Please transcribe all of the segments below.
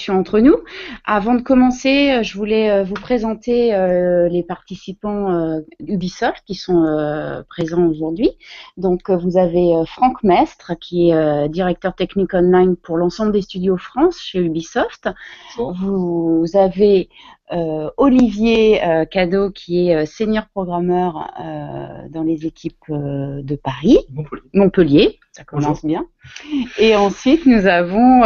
entre nous. Avant de commencer, je voulais vous présenter les participants Ubisoft qui sont présents aujourd'hui. Donc, vous avez Franck Mestre, qui est directeur technique online pour l'ensemble des studios France chez Ubisoft. Bonjour. Vous avez Olivier Cadeau, qui est senior programmeur dans les équipes de Paris. Montpellier, ça commence Bonjour. bien. Et ensuite, nous avons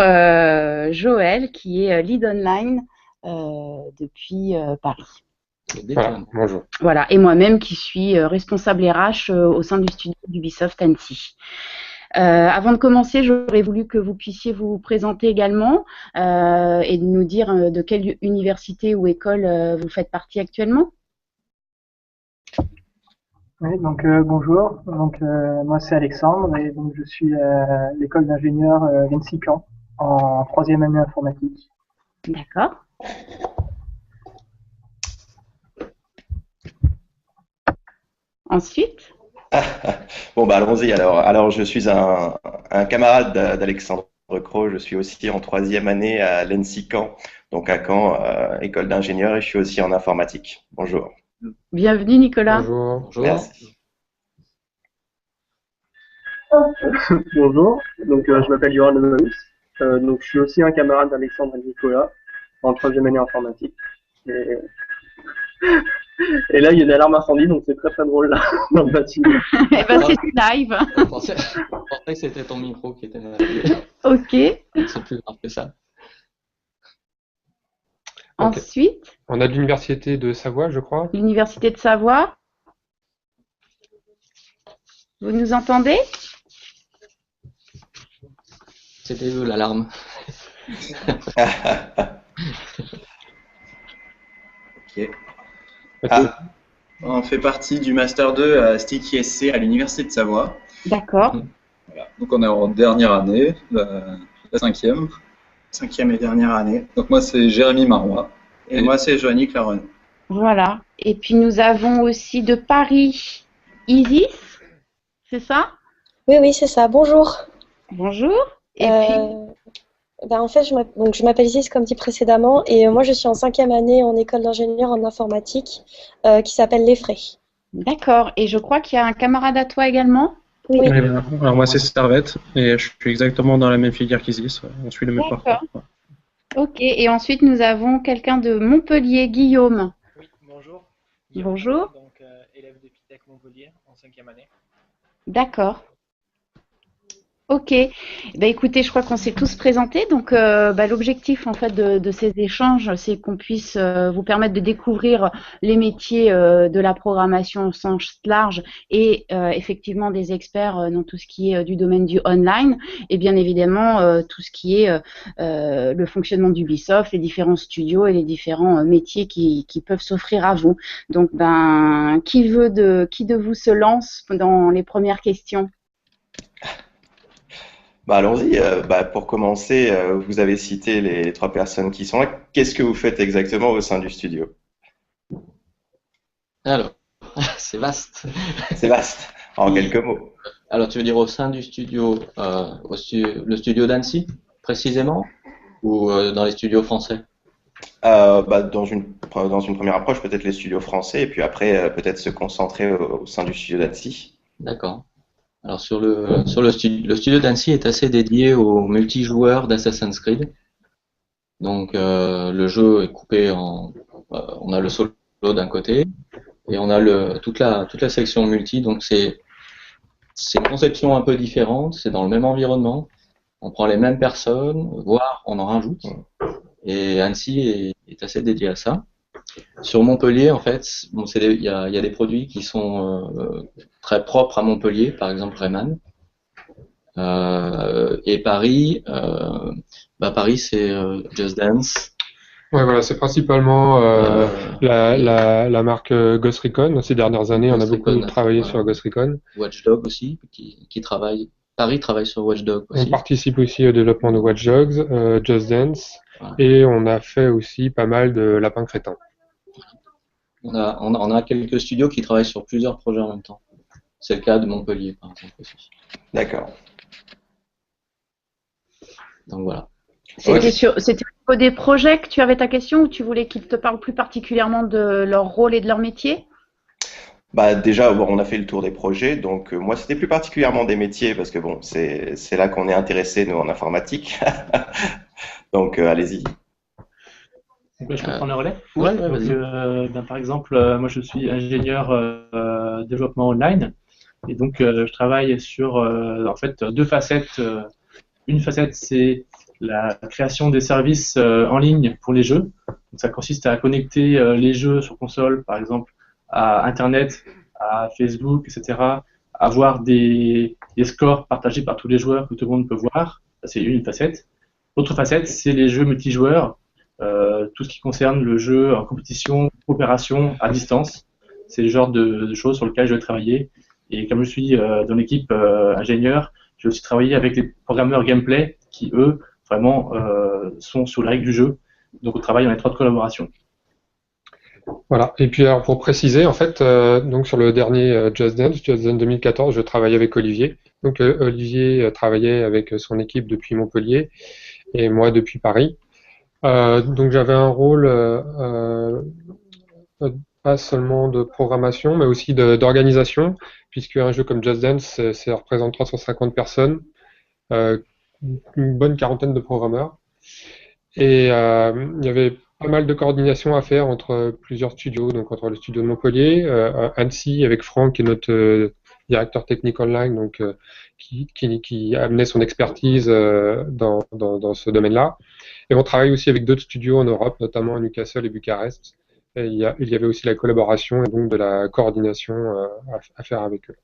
Joël, qui est lead online depuis Paris. Voilà, bonjour. Voilà, et moi-même qui suis responsable RH au sein du studio d'Ubisoft Annecy. Avant de commencer, j'aurais voulu que vous puissiez vous présenter également et nous dire de quelle université ou école vous faites partie actuellement. Oui, donc bonjour. Donc moi c'est Alexandre et donc je suis à l'école d'ingénieur L'Annecy Caen en troisième année informatique. D'accord. Ensuite. Bon, bah allons-y alors. Alors, je suis un camarade d'Alexandre Cros. Je suis aussi en troisième année à l'ENSI Caen, donc à Caen, école d'ingénieur, et je suis aussi en informatique. Bonjour. Bienvenue Nicolas. Bonjour. Bonjour. Merci. Bonjour, donc je m'appelle Yoran Lemanus, donc je suis aussi un camarade d'Alexandre et Nicolas en troisième année informatique. Et là il y a une alarme incendie, donc c'est très très drôle là dans le bâtiment. Eh ben c'est du live. Je pensais que c'était ton micro qui était mal. Ok. C'est plus grave que ça. Ensuite. On a l'université de Savoie, je crois. L'université de Savoie. Vous nous entendez? C'était eux l'alarme. Ok. On fait partie du Master 2 à Sticky SC à l'Université de Savoie. D'accord. Voilà. Donc on est en dernière année, la cinquième et dernière année. Donc moi c'est Jérémy Marois et moi c'est Joanny Claron. Voilà. Et puis nous avons aussi de Paris Isis, c'est ça? Oui, c'est ça. Bonjour. Bonjour. Et puis... en fait, je m'appelle Isis, comme dit précédemment, et moi je suis en cinquième année en école d'ingénieur en informatique qui s'appelle Les Frais. D'accord. Et je crois qu'il y a un camarade à toi également? Oui. Alors moi c'est Servette et je suis exactement dans la même filière qu'Isis. On suit le même parcours. Ok. Et ensuite nous avons quelqu'un de Montpellier, Guillaume. Oui, bonjour. Bonjour. Donc élève d'Epitech Montpellier en cinquième année. D'accord. Ok. Écoutez, je crois qu'on s'est tous présentés. Donc, l'objectif en fait de ces échanges, c'est qu'on puisse vous permettre de découvrir les métiers de la programmation au sens large et effectivement des experts dans tout ce qui est du domaine du online et bien évidemment tout ce qui est le fonctionnement d'Ubisoft, les différents studios et les différents métiers qui peuvent s'offrir à vous. Donc, qui de vous se lance dans les premières questions? Allons-y. Pour commencer, vous avez cité les trois personnes qui sont là. Qu'est-ce que vous faites exactement au sein du studio? Alors, c'est vaste. C'est vaste, en quelques mots. Alors, tu veux dire au sein du studio, le studio d'Annecy, précisément, ou dans les studios français? Dans une première approche, peut-être les studios français, et puis après, peut-être se concentrer au sein du studio d'Annecy. D'accord. Alors le studio d'Annecy est assez dédié aux multijoueurs d'Assassin's Creed. Donc le jeu est coupé on a le solo d'un côté et on a toute la section multi. Donc c'est une conception un peu différente. C'est dans le même environnement. On prend les mêmes personnes, voire on en rajoute. Et Annecy est assez dédié à ça. Sur Montpellier, en fait, il y a des produits qui sont très propres à Montpellier, par exemple Rayman. Et Paris, Paris c'est Just Dance. Ouais, voilà, c'est principalement la marque Ghost Recon. Ces dernières années, on a beaucoup travaillé sur Ghost Recon. Watch Dogs aussi, qui travaille. Paris travaille sur Watch Dogs aussi. On participe aussi au développement de Watch Dogs, Just Dance, et on a fait aussi pas mal de Lapin Crétin. On a quelques studios qui travaillent sur plusieurs projets en même temps. C'est le cas de Montpellier, par exemple, aussi. D'accord. Donc voilà. C'était niveau des projets que tu avais ta question ou tu voulais qu'ils te parlent plus particulièrement de leur rôle et de leur métier? Bah déjà, bon, on a fait le tour des projets, donc moi c'était plus particulièrement des métiers parce que bon, c'est là qu'on est intéressé nous en informatique. Donc allez-y. Donc, je peux prendre le relais? Ouais, Donc, vas-y. par exemple, moi je suis ingénieur développement online et donc je travaille sur en fait deux facettes. Une facette c'est la création des services en ligne pour les jeux. Donc, ça consiste à connecter les jeux sur console, par exemple, à Internet, à Facebook, etc. Avoir des scores partagés par tous les joueurs que tout le monde peut voir. Ça, c'est une facette. L'autre facette, c'est les jeux multijoueurs. Tout ce qui concerne le jeu en compétition, coopération, à distance. C'est le genre de choses sur lesquelles je vais travailler. Et comme je suis dans l'équipe ingénieur, j'ai aussi travaillé avec les programmeurs gameplay qui, eux, vraiment sont sur les règles du jeu. Donc on travaille en étroite collaboration. Voilà. Et puis alors pour préciser, en fait, donc sur le dernier Just Dance 2014, je travaillais avec Olivier. Donc Olivier travaillait avec son équipe depuis Montpellier et moi depuis Paris. Donc j'avais un rôle pas seulement de programmation, mais aussi d'organisation, puisque un jeu comme Just Dance, ça représente 350 personnes, une bonne quarantaine de programmeurs. Et il y avait pas mal de coordination à faire entre plusieurs studios, donc entre le studio de Montpellier, Annecy avec Franck, qui est notre directeur technique online, donc qui amenait son expertise dans ce domaine-là. Et on travaille aussi avec d'autres studios en Europe, notamment à Newcastle et Bucarest. Et il y avait aussi la collaboration et donc de la coordination à faire avec eux.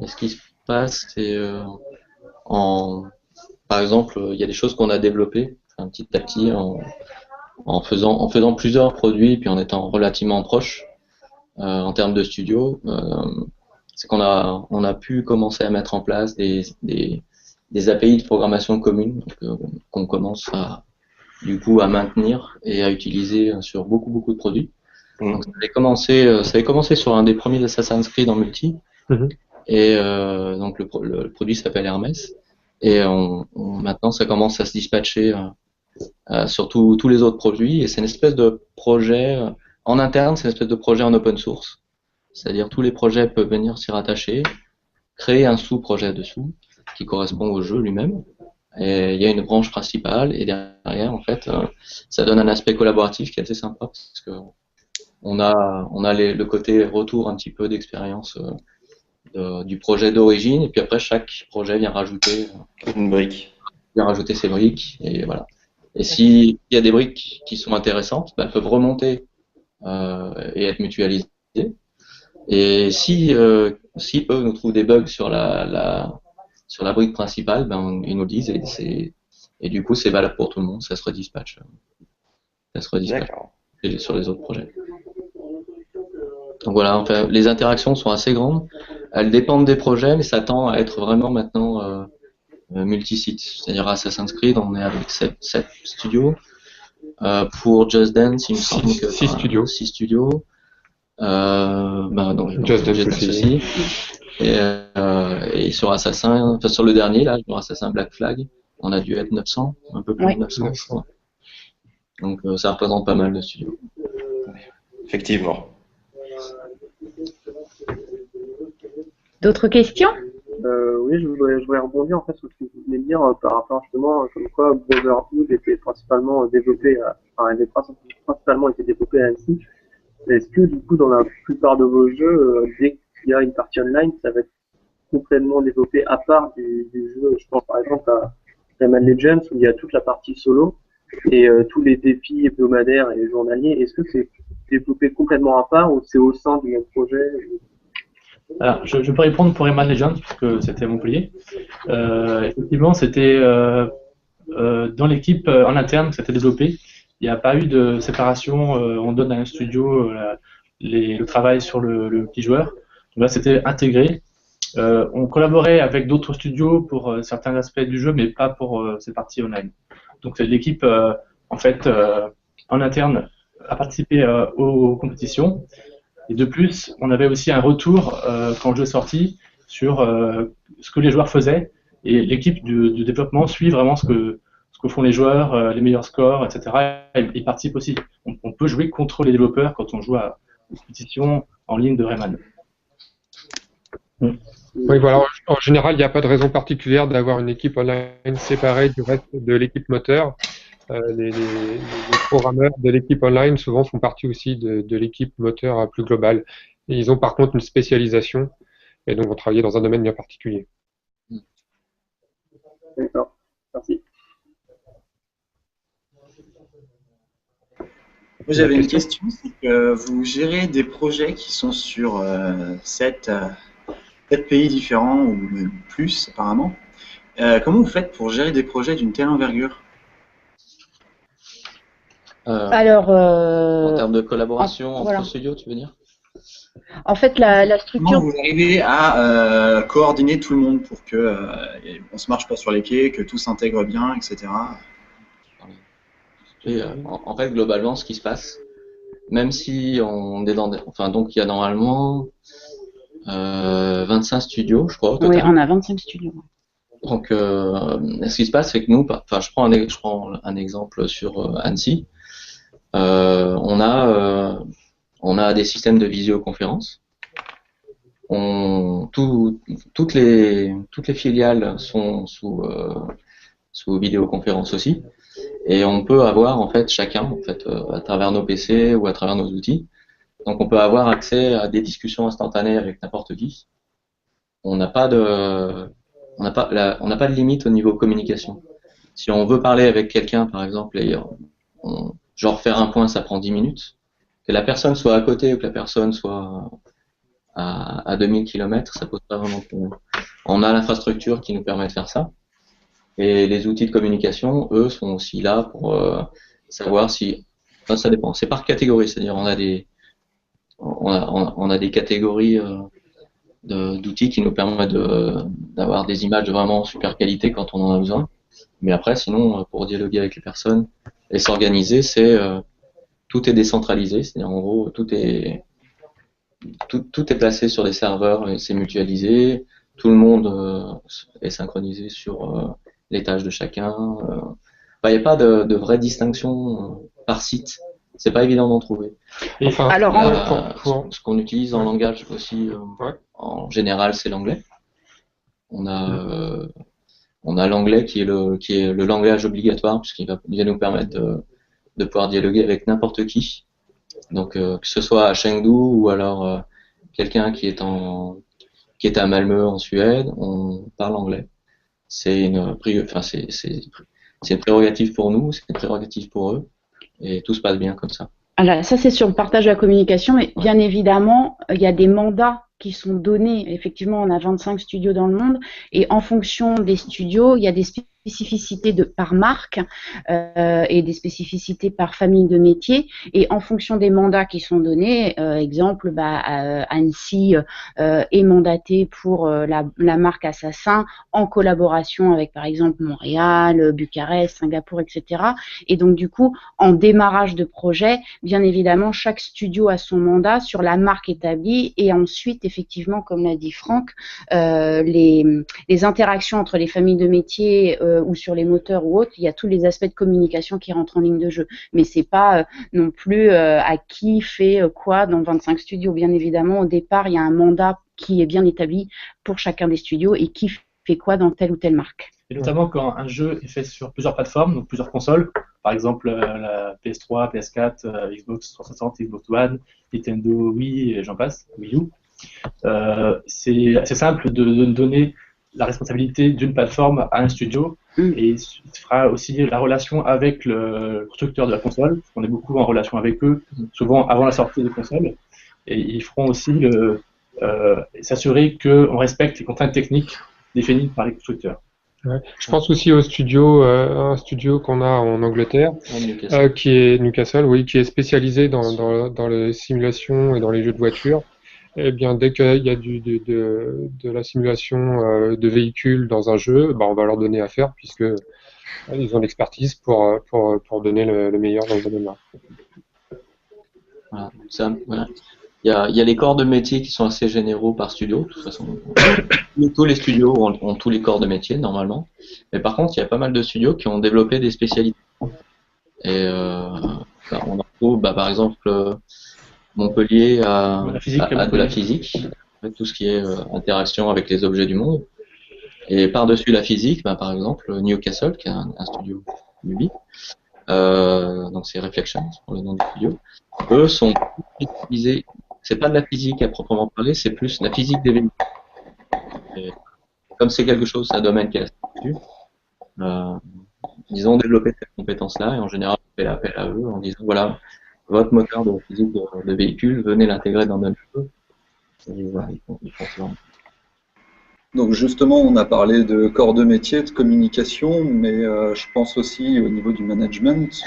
Et ce qui se passe, c'est par exemple, il y a des choses qu'on a développées petit à petit en faisant plusieurs produits puis en étant relativement proche en termes de studio. C'est qu'on a pu commencer à mettre en place des API de programmation communes qu'on commence du coup à maintenir et à utiliser sur beaucoup de produits. Donc, ça avait commencé sur un des premiers Assassin's Creed en multi. Et donc le produit s'appelle Hermès. Et maintenant, ça commence à se dispatcher sur tous les autres produits. Et c'est une espèce de projet en interne, c'est une espèce de projet en open source. C'est-à-dire tous les projets peuvent venir s'y rattacher, créer un sous-projet dessous qui correspond au jeu lui-même. Et il y a une branche principale et derrière, en fait, ça donne un aspect collaboratif qui est assez sympa parce que on a le côté retour un petit peu d'expérience du projet d'origine, et puis après chaque projet vient rajouter une brique. Vient rajouter ses briques, et voilà. Et s'il y a des briques qui sont intéressantes, elles peuvent remonter et être mutualisées. Et si eux nous trouvent des bugs sur la brique principale, ils nous le disent, et du coup c'est valable pour tout le monde, ça se redispatche. Sur les autres projets. Donc voilà, enfin, les interactions sont assez grandes. Elles dépendent des projets, mais ça tend à être vraiment maintenant multi-site. C'est-à-dire Assassin's Creed, on est avec 7 studios. Pour Just Dance, il me semble que 6 studios. 6 studios. Donc, Just Dance aussi. Et sur Assassin, enfin sur le dernier, là, sur Assassin Black Flag, on a dû être 900, un peu plus de 900, je crois. Donc ça représente pas mal de studios. Effectivement. D'autres questions? Oui, je voudrais rebondir en fait sur ce que vous venez de dire par rapport justement comme quoi Brotherhood était principalement développé, avait principalement été développé à Annecy. Est-ce que du coup dans la plupart de vos jeux, dès qu'il y a une partie online, ça va être complètement développé à part du jeu? Je pense par exemple à Rayman Legends où il y a toute la partie solo et tous les défis hebdomadaires et journaliers. Est-ce que c'est développé complètement à part ou c'est au sein du même projet? Alors, je peux répondre pour Rayman Legends, puisque c'était à Montpellier. Effectivement, c'était dans l'équipe en interne que c'était développé. Il n'y a pas eu de séparation, on donne à un studio le travail sur le petit joueur. Donc là, c'était intégré. On collaborait avec d'autres studios pour certains aspects du jeu, mais pas pour ces parties online. Donc l'équipe, en fait, en interne, a participé aux compétitions. Et de plus, on avait aussi un retour quand le jeu est sorti sur ce que les joueurs faisaient. Et l'équipe de développement suit vraiment ce que que font les joueurs, les meilleurs scores, etc. Ils participent aussi. On peut jouer contre les développeurs quand on joue à une compétition en ligne de Rayman. Oui, voilà. En général, il n'y a pas de raison particulière d'avoir une équipe online séparée du reste de l'équipe moteur. Les programmeurs de l'équipe online souvent font partie aussi de l'équipe moteur plus globale. Et ils ont par contre une spécialisation et donc vont travailler dans un domaine bien particulier. D'accord, merci. Moi, j'avais une question, c'est que vous gérez des projets qui sont sur 7 pays différents ou même plus apparemment. Comment vous faites pour gérer des projets d'une telle envergure? Alors, En termes de collaboration entre voilà. studios, tu veux dire? En fait, la Comment structure. vous arrivez à coordonner tout le monde pour que on se marche pas sur les pieds, que tout s'intègre bien, etc. Et, en fait, globalement, ce qui se passe, même si on est dans enfin, donc il y a normalement 25 studios, je crois, au Oui, total. on a 25 studios. Donc, ce qui se passe, c'est que nous, enfin, je prends un exemple sur Annecy. On a des systèmes de visioconférence. Toutes les filiales sont sous vidéoconférence aussi. Et on peut avoir en fait chacun, en fait, à travers nos PC ou à travers nos outils. Donc on peut avoir accès à des discussions instantanées avec n'importe qui. On n'a pas de limite au niveau communication. Si on veut parler avec quelqu'un, par exemple, et genre faire un point, ça prend 10 minutes. Que la personne soit à côté ou que la personne soit à 2000 km, ça pose pas vraiment de problème. On a l'infrastructure qui nous permet de faire ça. Et les outils de communication, eux, sont aussi là pour savoir si... Enfin, ça dépend. C'est par catégorie, c'est-à-dire on a des catégories d'outils qui nous permettent d'avoir des images de vraiment super qualité quand on en a besoin. Mais après, sinon, pour dialoguer avec les personnes et s'organiser, tout est décentralisé, c'est-à-dire en gros, tout est placé sur des serveurs et c'est mutualisé. Tout le monde est synchronisé sur les tâches de chacun. Il n'y a pas de vraie distinction par site. C'est pas évident d'en trouver. Enfin, Alors, ce qu'on utilise en langage aussi, en général, c'est l'anglais. On a l'anglais qui est le langage obligatoire puisqu'il va nous permettre de pouvoir dialoguer avec n'importe qui. Donc que ce soit à Chengdu ou alors quelqu'un qui est à Malmö en Suède, on parle anglais. C'est une prérogative pour nous, c'est une prérogative pour eux, et tout se passe bien comme ça. Alors, ça, c'est sur le partage de la communication, mais bien évidemment, il y a des mandats qui sont donnés. Effectivement, on a 25 studios dans le monde, et en fonction des studios, il y a des spécificités par marque et des spécificités par famille de métier. Et en fonction des mandats qui sont donnés, exemple, Annecy est mandaté pour la marque Assassin en collaboration avec, par exemple, Montréal, Bucarest, Singapour, etc. Et donc, du coup, en démarrage de projet, bien évidemment, chaque studio a son mandat sur la marque établie et ensuite, effectivement, comme l'a dit Franck, les interactions entre les familles de métiers ou sur les moteurs ou autres, il y a tous les aspects de communication qui rentrent en ligne de jeu. Mais c'est pas non plus à qui fait quoi dans 25 studios. Bien évidemment, au départ, il y a un mandat qui est bien établi pour chacun des studios et qui fait quoi dans telle ou telle marque. Et notamment quand un jeu est fait sur plusieurs plateformes, donc plusieurs consoles, par exemple la PS3, PS4, Xbox 360, Xbox One, Nintendo Wii, et j'en passe, Wii U. C'est assez simple de donner la responsabilité d'une plateforme à un studio et il fera aussi la relation avec le constructeur de la console. On est beaucoup en relation avec eux, souvent avant la sortie des consoles, et ils feront aussi s'assurer qu'on respecte les contraintes techniques définies par les constructeurs. Ouais. Je pense aussi au studio, un studio qu'on a en Angleterre, qui est Newcastle, oui, qui est spécialisé dans les simulations et dans les jeux de voiture. Eh bien, dès qu'il y a de la simulation de véhicules dans un jeu, on va leur donner à faire puisque ils ont l'expertise pour donner le meilleur dans le domaine-là. Voilà. il y a les corps de métier qui sont assez généraux par studio. De toute façon, tous les studios ont tous les corps de métier normalement. Mais par contre, il y a pas mal de studios qui ont développé des spécialités. Et on en trouve, par exemple, Montpellier a de la physique, avec tout ce qui est interaction avec les objets du monde. Et par-dessus la physique, par exemple, Newcastle, qui est un studio UBI, donc c'est Reflections pour le nom du studio, eux sont utilisés. C'est pas de la physique à proprement parler, c'est plus la physique des véhicules. Et comme c'est quelque chose, c'est un domaine qui est assez dessus, ils ont développé cette compétence-là et en général on fait appel à eux en disant voilà, votre moteur de physique de véhicule, venez l'intégrer dans notre jeu. Et voilà, ils font ça. Donc justement, on a parlé de corps de métier, de communication, mais je pense aussi au niveau du management,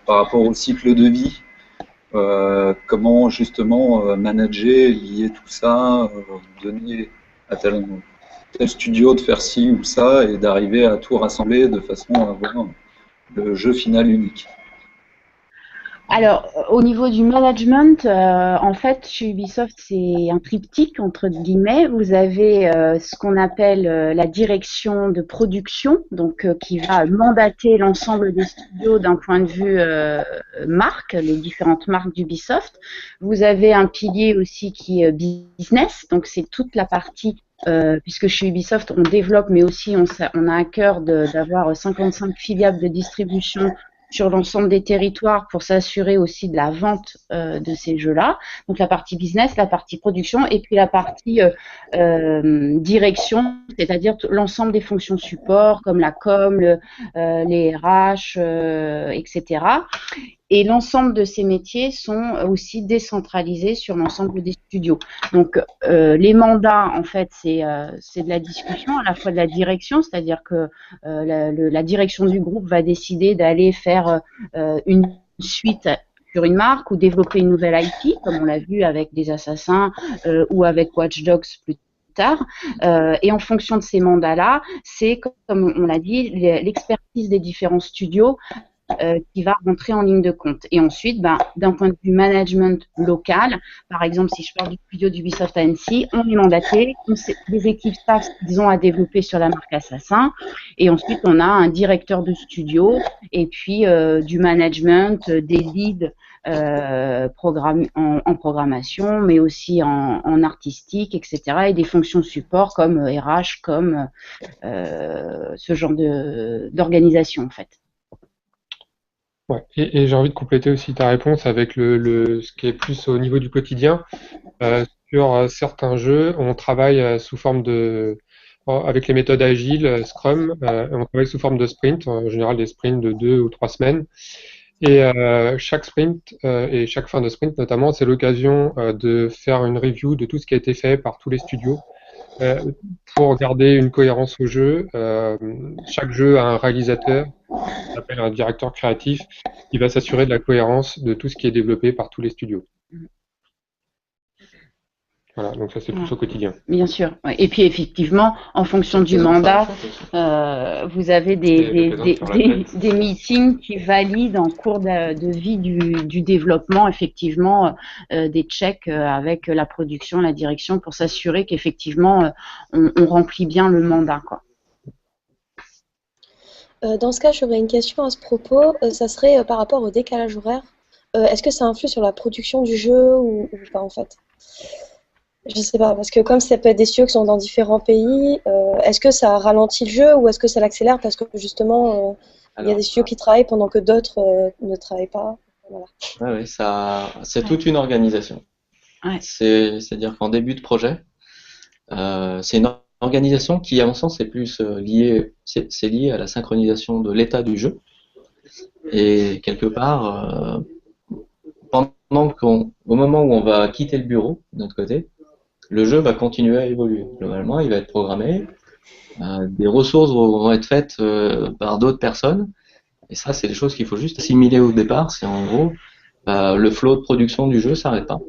par rapport au cycle de vie. Comment justement manager, lier tout ça, donner à tel studio de faire ci ou ça et d'arriver à tout rassembler de façon à avoir le jeu final unique. Alors, au niveau du management, en fait, chez Ubisoft, c'est un triptyque, entre guillemets. Vous avez ce qu'on appelle la direction de production, donc qui va mandater l'ensemble des studios d'un point de vue marque, les différentes marques d'Ubisoft. Vous avez un pilier aussi qui est business, donc c'est toute la partie puisque chez Ubisoft, on développe, mais aussi on a à cœur d'avoir 55 filiales de distribution sur l'ensemble des territoires pour s'assurer aussi de la vente de ces jeux-là. Donc la partie business, la partie production et puis la partie direction, c'est-à-dire l'ensemble des fonctions support comme la com, les RH, etc. Et l'ensemble de ces métiers sont aussi décentralisés sur l'ensemble des studios. Donc les mandats, en fait, c'est de la discussion, à la fois de la direction, c'est-à-dire que la direction du groupe va décider d'aller faire une suite sur une marque ou développer une nouvelle IP, comme on l'a vu avec des Assassins ou avec Watch Dogs plus tard. Et en fonction de ces mandats-là, c'est, comme on l'a dit, l'expertise des différents studios qui va rentrer en ligne de compte. Et ensuite, d'un point de vue management local, par exemple, si je parle du studio d'Ubisoft à Annecy, on est mandaté, les équipes savent ce qu'ils ont à développer sur la marque Assassin, et ensuite on a un directeur de studio, et puis du management, des leads en programmation, mais aussi en artistique, etc., et des fonctions support comme RH, comme ce genre d'organisation, en fait. Ouais. Et j'ai envie de compléter aussi ta réponse avec ce qui est plus au niveau du quotidien. Sur certains jeux, on travaille sous forme avec les méthodes agiles, Scrum, on travaille sous forme de sprint, en général des sprints de 2 ou 3 semaines. Et chaque sprint et chaque fin de sprint notamment, c'est l'occasion de faire une review de tout ce qui a été fait par tous les studios. Pour garder une cohérence au jeu, chaque jeu a un réalisateur, on appelle un directeur créatif, qui va s'assurer de la cohérence de tout ce qui est développé par tous les studios. Voilà, donc ça c'est plus au quotidien. Bien sûr. Et puis effectivement, en fonction du mandat, vous avez des meetings qui valident en cours de vie du développement, effectivement, des checks avec la production, la direction, pour s'assurer qu'effectivement on remplit bien le mandat, quoi. Dans ce cas, j'aurais une question à ce propos. Ça serait par rapport au décalage horaire. Est-ce que ça influe sur la production du jeu ou pas en fait? Je sais pas, parce que comme ça peut être des studios qui sont dans différents pays, est-ce que ça ralentit le jeu ou est-ce que ça l'accélère parce que justement il y a des studios qui travaillent pendant que d'autres ne travaillent pas? Voilà. Ouais, c'est toute une organisation. Ouais. C'est-à-dire qu'en début de projet, c'est une organisation qui, à mon sens, est plus liée à la synchronisation de l'état du jeu. Et quelque part, au moment où on va quitter le bureau, de notre côté, le jeu va continuer à évoluer. Globalement, il va être programmé, des ressources vont être faites par d'autres personnes, et ça, c'est des choses qu'il faut juste assimiler au départ. C'est en gros, le flow de production du jeu s'arrête pas.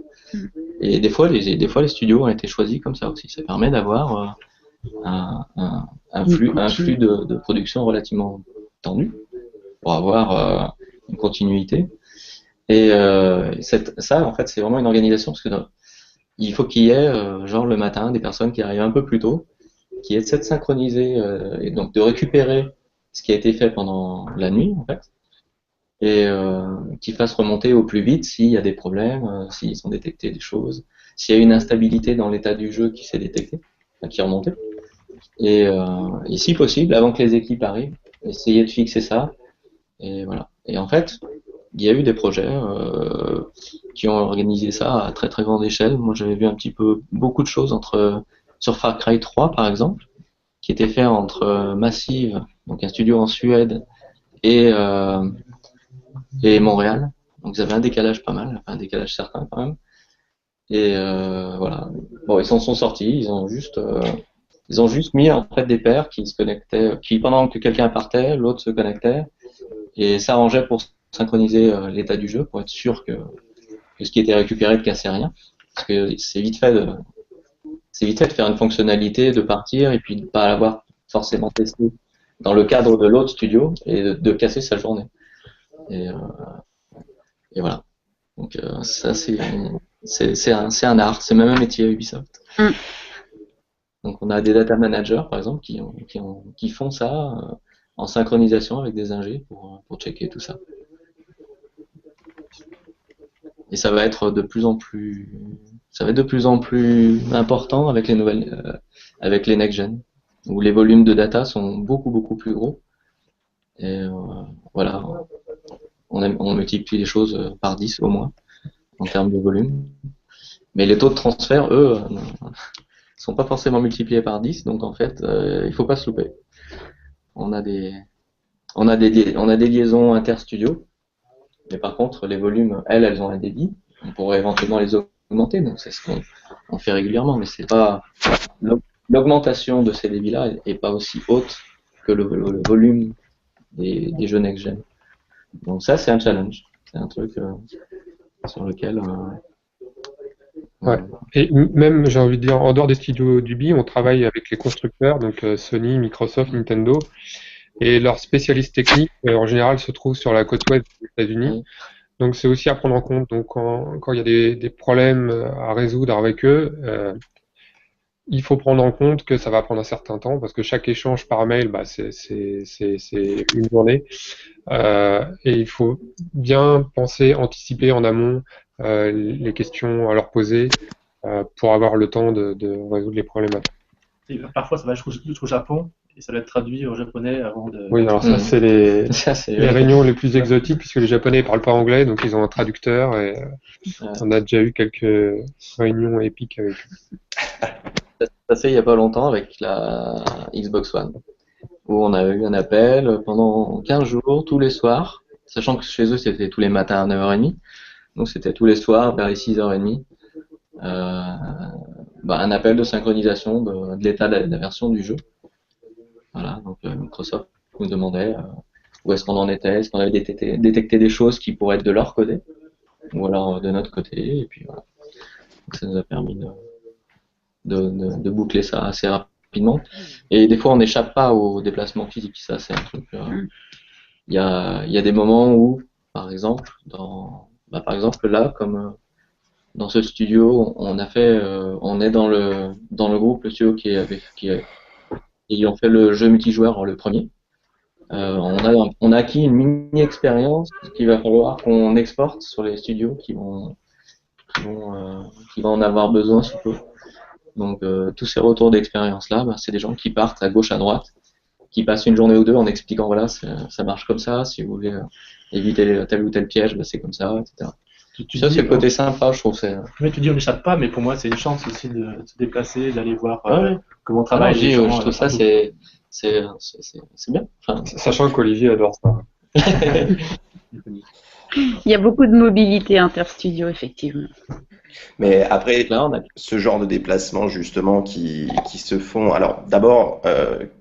Et des fois, les studios ont été choisis comme ça aussi. Ça permet d'avoir un flux de production relativement tendu pour avoir une continuité. Et ça, en fait, c'est vraiment une organisation parce que il faut qu'il y ait, genre le matin, des personnes qui arrivent un peu plus tôt, qui essaient de synchroniser et donc de récupérer ce qui a été fait pendant la nuit, en fait, et qui fassent remonter au plus vite s'il y a des problèmes, s'ils ont détecté des choses, s'il y a une instabilité dans l'état du jeu qui s'est détectée, enfin, qui est remontée. Et si possible, avant que les équipes arrivent, essayer de fixer ça. Et voilà. Et en fait, il y a eu des projets qui ont organisé ça à très très grande échelle. Moi, j'avais vu un petit peu beaucoup de choses sur Far Cry 3, par exemple, qui était fait entre Massive, donc un studio en Suède, et Montréal. Donc, ils avaient un décalage pas mal, enfin, un décalage certain quand même. Et voilà. Bon, ils s'en sont sortis. Ils ont juste mis en fait des paires qui se connectaient, qui pendant que quelqu'un partait, l'autre se connectait et s'arrangeait pour synchroniser l'état du jeu, pour être sûr que ce qui était récupéré ne cassait rien. Parce que c'est vite fait de faire une fonctionnalité, de partir et puis de pas l'avoir forcément testé dans le cadre de l'autre studio et de casser sa journée. Et voilà. Donc ça c'est un art, c'est même un métier à Ubisoft. Donc on a des data managers par exemple qui font ça en synchronisation avec des ingés pour checker tout ça. Et ça va être de plus en plus important avec avec les next-gen, où les volumes de data sont beaucoup plus gros. Et voilà, on multiplie les choses par 10 au moins en termes de volume. Mais les taux de transfert, eux, sont pas forcément multipliés par 10, donc en fait, il faut pas se louper. On a des liaisons interstudios, mais par contre, les volumes, elles ont un débit. On pourrait éventuellement les augmenter, donc c'est ce qu'on fait régulièrement, mais c'est pas l'augmentation de ces débits-là est pas aussi haute que le volume des jeux next-gen. Donc ça, c'est un challenge. C'est un truc sur lequel... Ouais. Et même, j'ai envie de dire, en dehors des studios d'Ubi, on travaille avec les constructeurs, donc Sony, Microsoft, Nintendo, et leurs spécialistes techniques, en général, se trouvent sur la côte ouest des États-Unis. Donc c'est aussi à prendre en compte. Donc quand il y a des problèmes à résoudre avec eux, il faut prendre en compte que ça va prendre un certain temps, parce que chaque échange par mail, bah, c'est une journée. Et il faut bien penser, anticiper en amont les questions à leur poser pour avoir le temps de résoudre les problématiques. Et parfois, ça va jusqu'au Japon et ça va être traduit en japonais avant de... Oui, alors ça, c'est les réunions les plus exotiques, puisque les Japonais ne parlent pas anglais, donc ils ont un traducteur, et on a déjà eu quelques réunions épiques avec eux. Ça fait il n'y a pas longtemps avec la Xbox One, où on a eu un appel pendant 15 jours, tous les soirs, sachant que chez eux c'était tous les matins à 9h30, donc c'était tous les soirs vers les 6h30, un appel de synchronisation de l'état de la version du jeu. Voilà, donc Microsoft nous demandait où est-ce qu'on en était, est-ce qu'on avait détecté des choses qui pourraient être de leur côté, ou alors de notre côté, et puis voilà. Donc, ça nous a permis de boucler ça assez rapidement. Et des fois, on n'échappe pas au déplacement physique. Ça, c'est un truc. Il y a des moments où, par exemple, là, comme dans ce studio, on est dans le groupe, le studio ils ont fait le jeu multijoueur le premier. On a acquis une mini-expérience qu'il va falloir qu'on exporte sur les studios qui vont en avoir besoin sous peu. Donc tous ces retours d'expérience-là, c'est des gens qui partent à gauche, à droite, qui passent une journée ou deux en expliquant voilà, ça marche comme ça, si vous voulez éviter tel ou tel piège, c'est comme ça, etc. Ça, c'est le côté sympa, je trouve. Mais tu dis on n'échappe pas, mais pour moi, c'est une chance aussi de se déplacer, d'aller voir comment travaille les gens. Je trouve ça, c'est bien. Enfin, sachant qu'Olivier adore ça. Il y a beaucoup de mobilité interstudio, effectivement. Mais après, là, on a ce genre de déplacements justement qui se font. Alors, d'abord,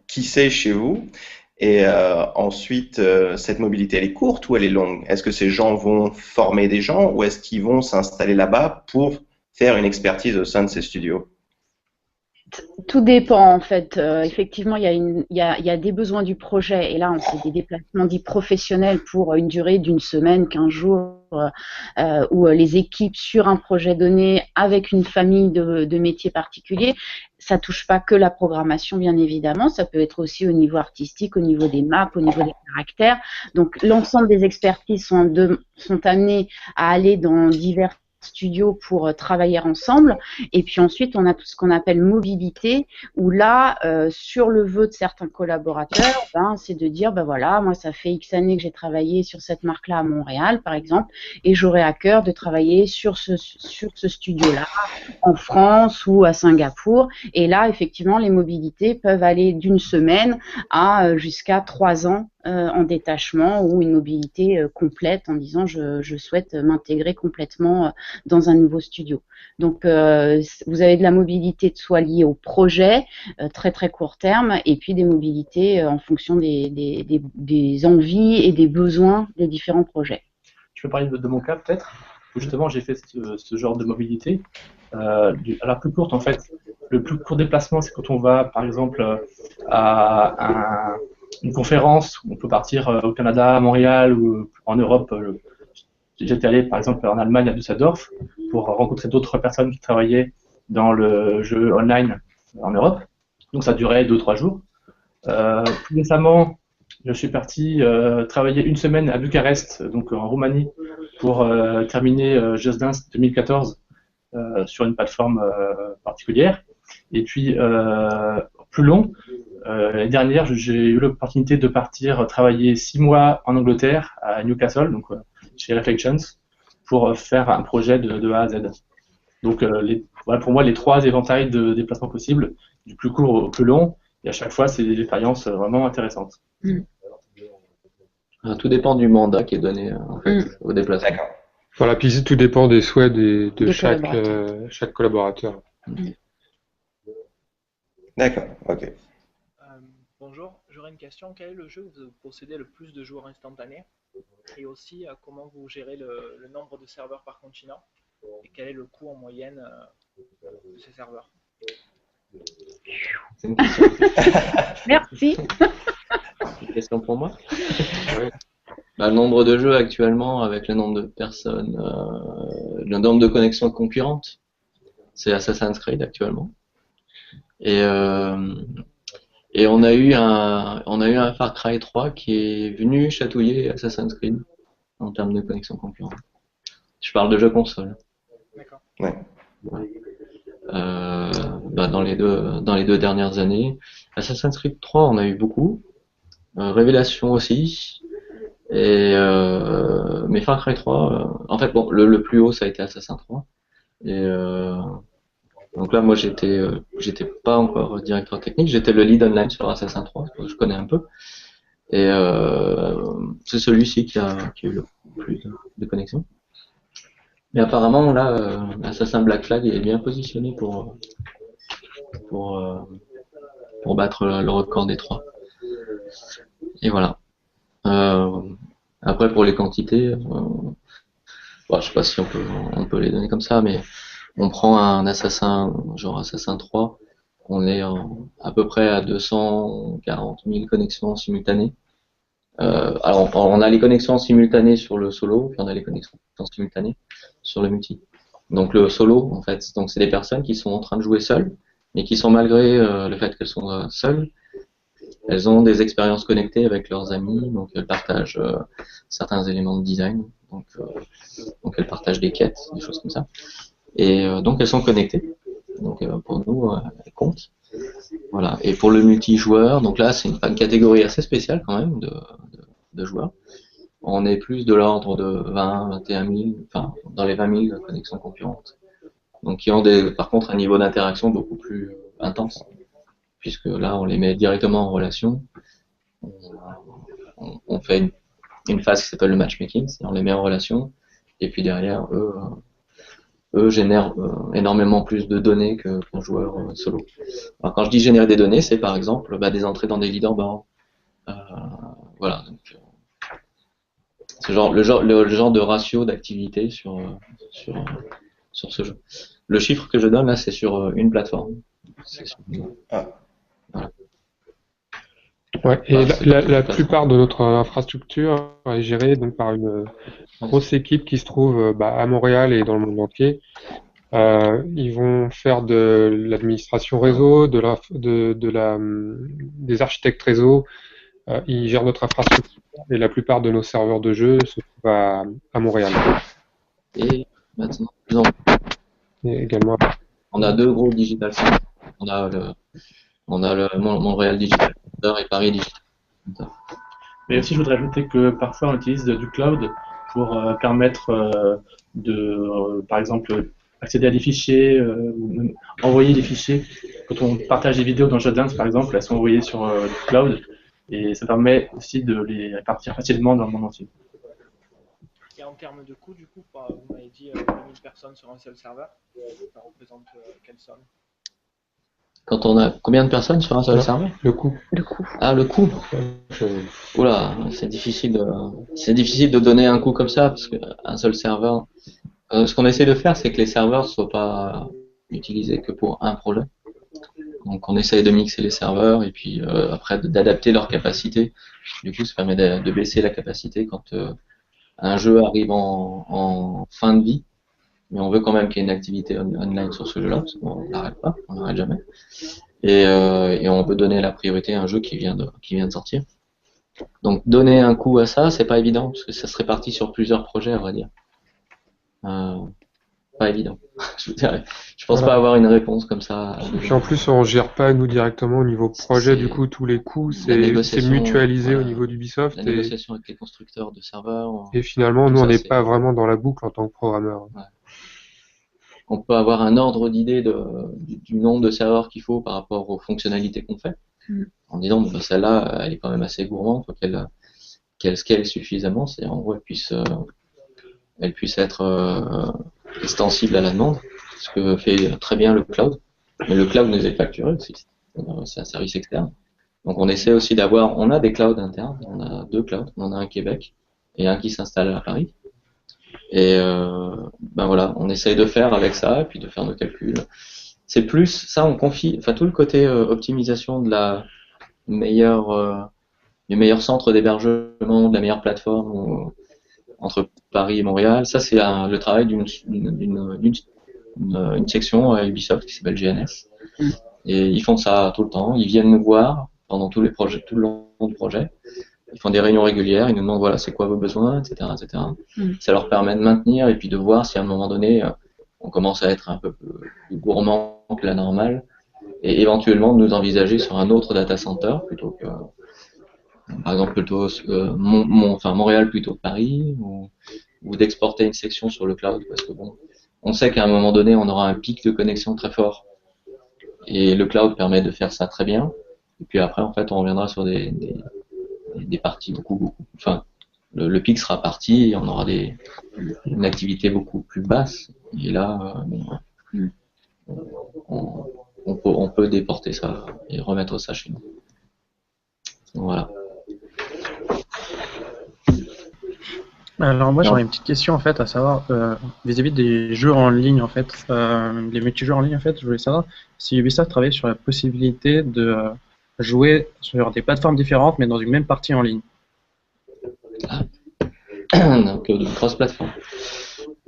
qui c'est chez vous? Et ensuite, cette mobilité, elle est courte ou elle est longue? Est-ce que ces gens vont former des gens ou est-ce qu'ils vont s'installer là-bas pour faire une expertise au sein de ces studios? Tout dépend en fait. Effectivement, il y a des besoins du projet et là, on fait des déplacements dits professionnels pour une durée d'une semaine, 15 jours, ou les équipes sur un projet donné avec une famille de métiers particuliers. Ça touche pas que la programmation, bien évidemment, ça peut être aussi au niveau artistique, au niveau des maps, au niveau des caractères. Donc l'ensemble des expertises sont amenées à aller dans divers studios pour travailler ensemble. Et puis ensuite, on a tout ce qu'on appelle mobilité, où là, sur le vœu de certains collaborateurs, c'est de dire, voilà, moi, ça fait X années que j'ai travaillé sur cette marque-là à Montréal, par exemple, et j'aurais à cœur de travailler sur ce studio-là, en France ou à Singapour. Et là, effectivement, les mobilités peuvent aller d'une semaine à jusqu'à 3 ans en détachement ou une mobilité complète en disant je souhaite m'intégrer complètement dans un nouveau studio. Donc vous avez de la mobilité soit liée au projet très très court terme et puis des mobilités en fonction des envies et des besoins des différents projets. Je peux parler de mon cas peut-être, où justement j'ai fait ce genre de mobilité. À la plus courte en fait, le plus court déplacement c'est quand on va par exemple à une conférence où on peut partir au Canada, à Montréal ou en Europe. J'étais allé par exemple en Allemagne à Düsseldorf pour rencontrer d'autres personnes qui travaillaient dans le jeu online en Europe. Donc ça durait 2-3 jours. Plus récemment, je suis parti travailler une semaine à Bucarest, donc en Roumanie, pour terminer Just Dance 2014 sur une plateforme particulière. Et puis plus long, l'année dernière, j'ai eu l'opportunité de partir travailler 6 mois en Angleterre, à Newcastle, donc chez Reflections, pour faire un projet de A à Z. Donc voilà pour moi les 3 éventails de déplacements possibles, du plus court au plus long, et à chaque fois c'est des expériences vraiment intéressantes. Tout dépend du mandat qui est donné en fait, au déplacement. Voilà, puis tout dépend des souhaits de chaque collaborateur. D'accord, ok. Bonjour, j'aurais une question. Quel est le jeu où vous possédez le plus de joueurs instantanés? Et aussi, comment vous gérez le nombre de serveurs par continent? Et quel est le coût en moyenne de ces serveurs? C'est une question. Merci. Une question pour moi? Oui. Le nombre de jeux actuellement avec le nombre de personnes, le nombre de connexions concurrentes, c'est Assassin's Creed actuellement. Et on a eu un Far Cry 3 qui est venu chatouiller Assassin's Creed en termes de connexion concurrente. Je parle de jeux console. D'accord. Ouais. Dans les deux dernières années, Assassin's Creed 3 on a eu beaucoup, Révélation aussi, et mais Far Cry 3, en fait bon le plus haut ça a été Assassin 3, et donc là, moi, j'étais pas encore directeur technique, j'étais le lead online sur Assassin 3, je connais un peu. Et c'est celui-ci qui a eu le plus de connexions. Mais apparemment, là, Assassin Black Flag est bien positionné pour battre le record des 3. Et voilà. Après, pour les quantités, je sais pas si on peut les donner comme ça, mais on prend un assassin, genre Assassin 3, on est à peu près à 240 000 connexions simultanées. Alors on a les connexions simultanées sur le solo, puis on a les connexions simultanées sur le multi. Donc le solo, en fait, donc c'est des personnes qui sont en train de jouer seules, mais qui sont malgré le fait qu'elles sont seules, elles ont des expériences connectées avec leurs amis, donc elles partagent certains éléments de design, donc elles partagent des quêtes, des choses comme ça. Et donc elles sont connectées. Donc pour nous, elles comptent. Voilà. Et pour le multijoueur, donc là c'est une catégorie assez spéciale quand même de joueurs. On est plus de l'ordre de 20, 21 000, enfin dans les 20 000 connexions concurrentes. Donc qui ont par contre un niveau d'interaction beaucoup plus intense, puisque là on les met directement en relation. On fait une phase qui s'appelle le matchmaking, on les met en relation, et puis derrière eux génèrent énormément plus de données qu'un joueur solo. Alors quand je dis générer des données, c'est par exemple des entrées dans des leaderboards. Voilà. Donc, le genre de ratio d'activité sur ce jeu. Le chiffre que je donne là, c'est sur une plateforme. Voilà. Ouais, et Enfin, c'est la tout à fait. plupart de notre infrastructure est gérée donc par une grosse équipe qui se trouve à Montréal et dans le monde entier. Ils vont faire de l'administration réseau, des architectes réseau. Ils gèrent notre infrastructure et la plupart de nos serveurs de jeu se trouvent à Montréal. Et maintenant, de plus en plus, Et également. on a deux gros digital centers. On a le Montréal Digital Center et Paris Digital Center. Mais aussi, je voudrais ajouter que parfois on utilise du cloud pour permettre par exemple, accéder à des fichiers ou même envoyer des fichiers. Quand on partage des vidéos dans Just Dance, par exemple, elles sont envoyées sur le cloud et ça permet aussi de les répartir facilement dans le monde entier. Et en termes de coût, du coup, vous m'avez dit 2000 personnes sur un seul serveur. Ça représente quelle somme? Quand on a combien de personnes sur un seul serveur? Le coût. Ah, le coût. Oula, c'est difficile de donner un coût comme ça parce qu'un seul serveur. Ce qu'on essaie de faire, c'est que les serveurs ne soient pas utilisés que pour un projet. Donc, on essaye de mixer les serveurs et puis après d'adapter leur capacité. Du coup, ça permet de baisser la capacité quand un jeu arrive en fin de vie. Mais on veut quand même qu'il y ait une activité online sur ce jeu-là, parce qu'on n'arrête pas, on n'arrête jamais. Et on veut donner la priorité à un jeu qui vient de sortir. Donc donner un coût à ça, c'est pas évident, parce que ça se répartit sur plusieurs projets, à vrai dire. Pas évident. Je pense pas avoir une réponse comme ça. Et puis en plus, on gère pas nous directement au niveau projet, du coup tous les coûts, c'est mutualisé au niveau d'Ubisoft. La négociation avec les constructeurs de serveurs. Et finalement, nous, on n'est pas vraiment dans la boucle en tant que programmeur. Ouais. On peut avoir un ordre d'idée du nombre de serveurs qu'il faut par rapport aux fonctionnalités qu'on fait, en disant bon, celle-là, elle est quand même assez gourmande, faut qu'elle scale suffisamment, c'est en gros elle puisse être extensible à la demande, ce que fait très bien le cloud. Mais le cloud nous est facturé aussi, c'est un service externe. Donc on essaie aussi on a des clouds internes, on a deux clouds, on en a un à Québec et un qui s'installe à Paris. Et voilà, on essaye de faire avec ça, et puis de faire nos calculs. C'est plus, ça on confie, enfin tout le côté optimisation de du meilleur centre d'hébergement, de la meilleure plateforme entre Paris et Montréal, ça c'est le travail d'une section à Ubisoft qui s'appelle GNS. Et ils font ça tout le temps, ils viennent nous voir pendant tous les projets, tout le long du projet. Ils font des réunions régulières, ils nous demandent voilà c'est quoi vos besoins, etc., etc. Ça leur permet de maintenir et puis de voir si à un moment donné on commence à être un peu plus gourmand que la normale et éventuellement de nous envisager sur un autre data center plutôt que par exemple Montréal plutôt que Paris ou d'exporter une section sur le cloud parce que bon on sait qu'à un moment donné on aura un pic de connexion très fort et le cloud permet de faire ça très bien et puis après en fait on reviendra sur des parties beaucoup. Enfin, le pic sera parti et on aura une activité beaucoup plus basse. Et là, on peut déporter ça et remettre ça chez nous. Voilà. Alors moi j'aurais une petite question en fait à savoir vis-à-vis des jeux en ligne en fait, les multijoueurs en ligne en fait, je voulais savoir si Ubisoft travaillait sur la possibilité de jouer sur des plateformes différentes mais dans une même partie en ligne. Donc de cross-platform.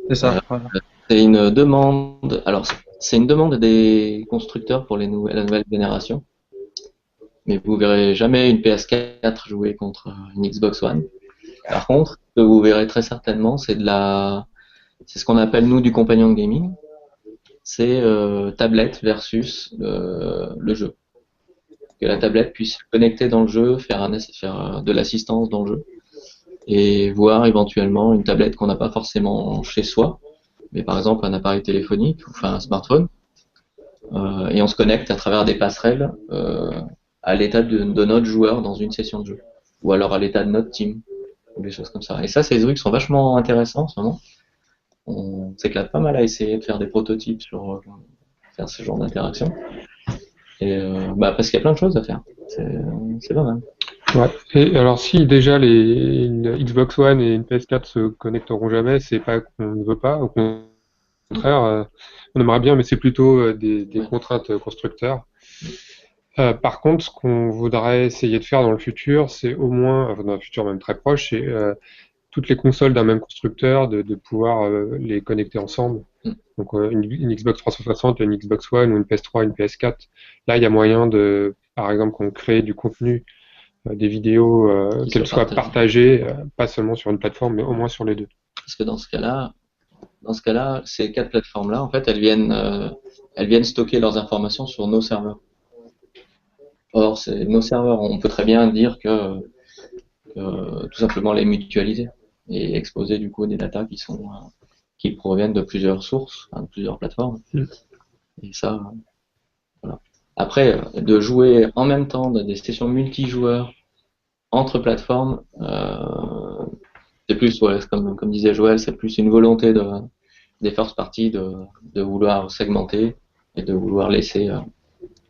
C'est ça. Voilà. C'est une demande. Alors c'est une demande des constructeurs pour la nouvelle génération. Mais vous verrez jamais une PS4 jouer contre une Xbox One. Par contre, ce que vous verrez très certainement, c'est ce qu'on appelle nous du companion gaming. C'est tablette versus le jeu. Que la tablette puisse se connecter dans le jeu, faire de l'assistance dans le jeu, et voir éventuellement une tablette qu'on n'a pas forcément chez soi, mais par exemple un appareil téléphonique, enfin un smartphone, et on se connecte à travers des passerelles à l'état de notre joueur dans une session de jeu, ou alors à l'état de notre team, ou des choses comme ça. Et ça, ces trucs sont vachement intéressants en ce moment. On s'éclate pas mal à essayer de faire des prototypes sur faire ce genre d'interaction. Et parce qu'il y a plein de choses à faire. C'est pas mal. Ouais. Et alors si déjà une Xbox One et une PS4 se connecteront jamais, c'est pas qu'on ne veut pas, au contraire, on aimerait bien, mais c'est plutôt des contraintes constructeurs. Par contre, ce qu'on voudrait essayer de faire dans le futur, c'est au moins, enfin, dans le futur même très proche, c'est toutes les consoles d'un même constructeur, de pouvoir les connecter ensemble. Donc une Xbox 360, une Xbox One ou une PS3, une PS4. Là, il y a moyen de, par exemple, qu'on crée du contenu, des vidéos, qu'elles soient partagées, pas seulement sur une plateforme, mais au moins sur les deux. Parce que dans ce cas-là, ces 4 plateformes-là, en fait, elles viennent stocker leurs informations sur nos serveurs. Or, c'est nos serveurs, on peut très bien dire que tout simplement les mutualiser et exposer du coup des datas qui proviennent de plusieurs sources, de plusieurs plateformes. Et ça, voilà. Après, de jouer en même temps des sessions multijoueurs entre plateformes, c'est plus, ouais, comme disait Joël, c'est plus une volonté des first parties de vouloir segmenter et de vouloir laisser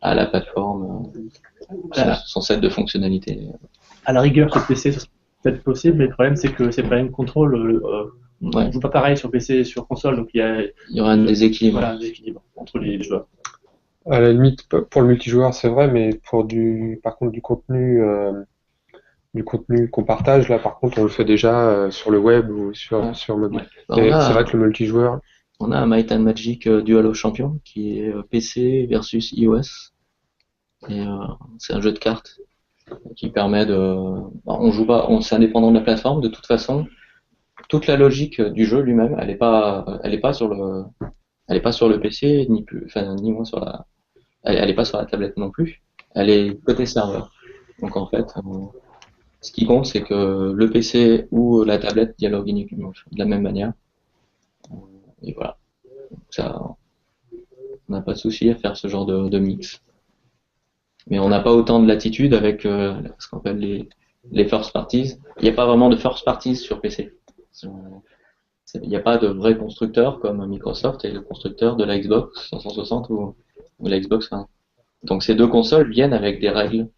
à la plateforme son set de fonctionnalités. À la rigueur, sur PC, ça serait peut-être possible, mais le problème, c'est que c'est pas un contrôle. On ne joue pas pareil sur PC et sur console, donc il y aura un déséquilibre. Voilà, un déséquilibre entre les joueurs. À la limite, pour le multijoueur, c'est vrai, mais par contre, du contenu qu'on partage, là, par contre, on le fait déjà sur le web ou sur mobile. Ouais. C'est vrai que le multijoueur. On a un Might and Magic Duel of Champions qui est PC versus iOS. Et c'est un jeu de cartes qui permet on joue pas, c'est indépendant de la plateforme. De toute façon, toute la logique du jeu lui-même, elle est pas sur le PC ni moins sur elle est pas sur la tablette non plus. Elle est côté serveur. Donc en fait, ce qui compte, c'est que le PC ou la tablette dialoguent uniquement de la même manière. Et voilà. Ça, on n'a pas de souci à faire ce genre de mix. Mais on n'a pas autant de latitude avec ce qu'on appelle les first parties. Il n'y a pas vraiment de first parties sur PC. Il n'y a pas de vrai constructeur comme Microsoft et le constructeur de la Xbox 360 ou la Xbox One. Donc ces deux consoles viennent avec des règles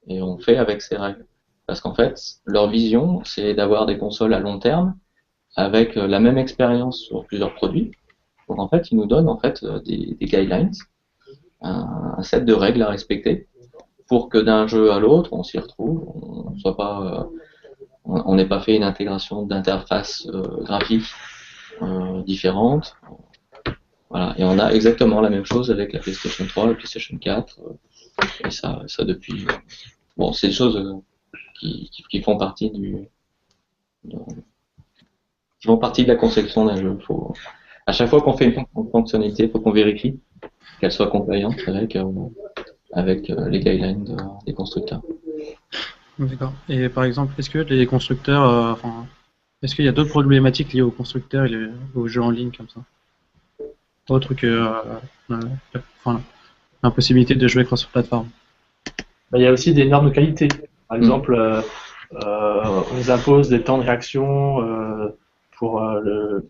et on fait avec ces règles. Parce qu'en fait, leur vision, c'est d'avoir des consoles à long terme avec la même expérience sur plusieurs produits. Donc en fait, ils nous donnent en fait des guidelines, un set de règles à respecter pour que d'un jeu à l'autre, on s'y retrouve, on soit pas, on n'ait pas fait une intégration d'interfaces graphiques différentes. Voilà, et on a exactement la même chose avec la PlayStation 3, la PlayStation 4, et ça depuis. Bon, c'est des choses qui font partie de la conception d'un jeu. À chaque fois qu'on fait une fonctionnalité, il faut qu'on vérifie qu'elle soit compliante avec les guidelines des constructeurs. D'accord. Et par exemple, est-ce que les constructeurs, est-ce qu'il y a d'autres problématiques liées aux constructeurs et aux jeux en ligne comme ça? Autre que l'impossibilité de jouer cross-plateforme. Il y a aussi des normes de qualité. Par exemple, on nous impose des temps de réaction pour le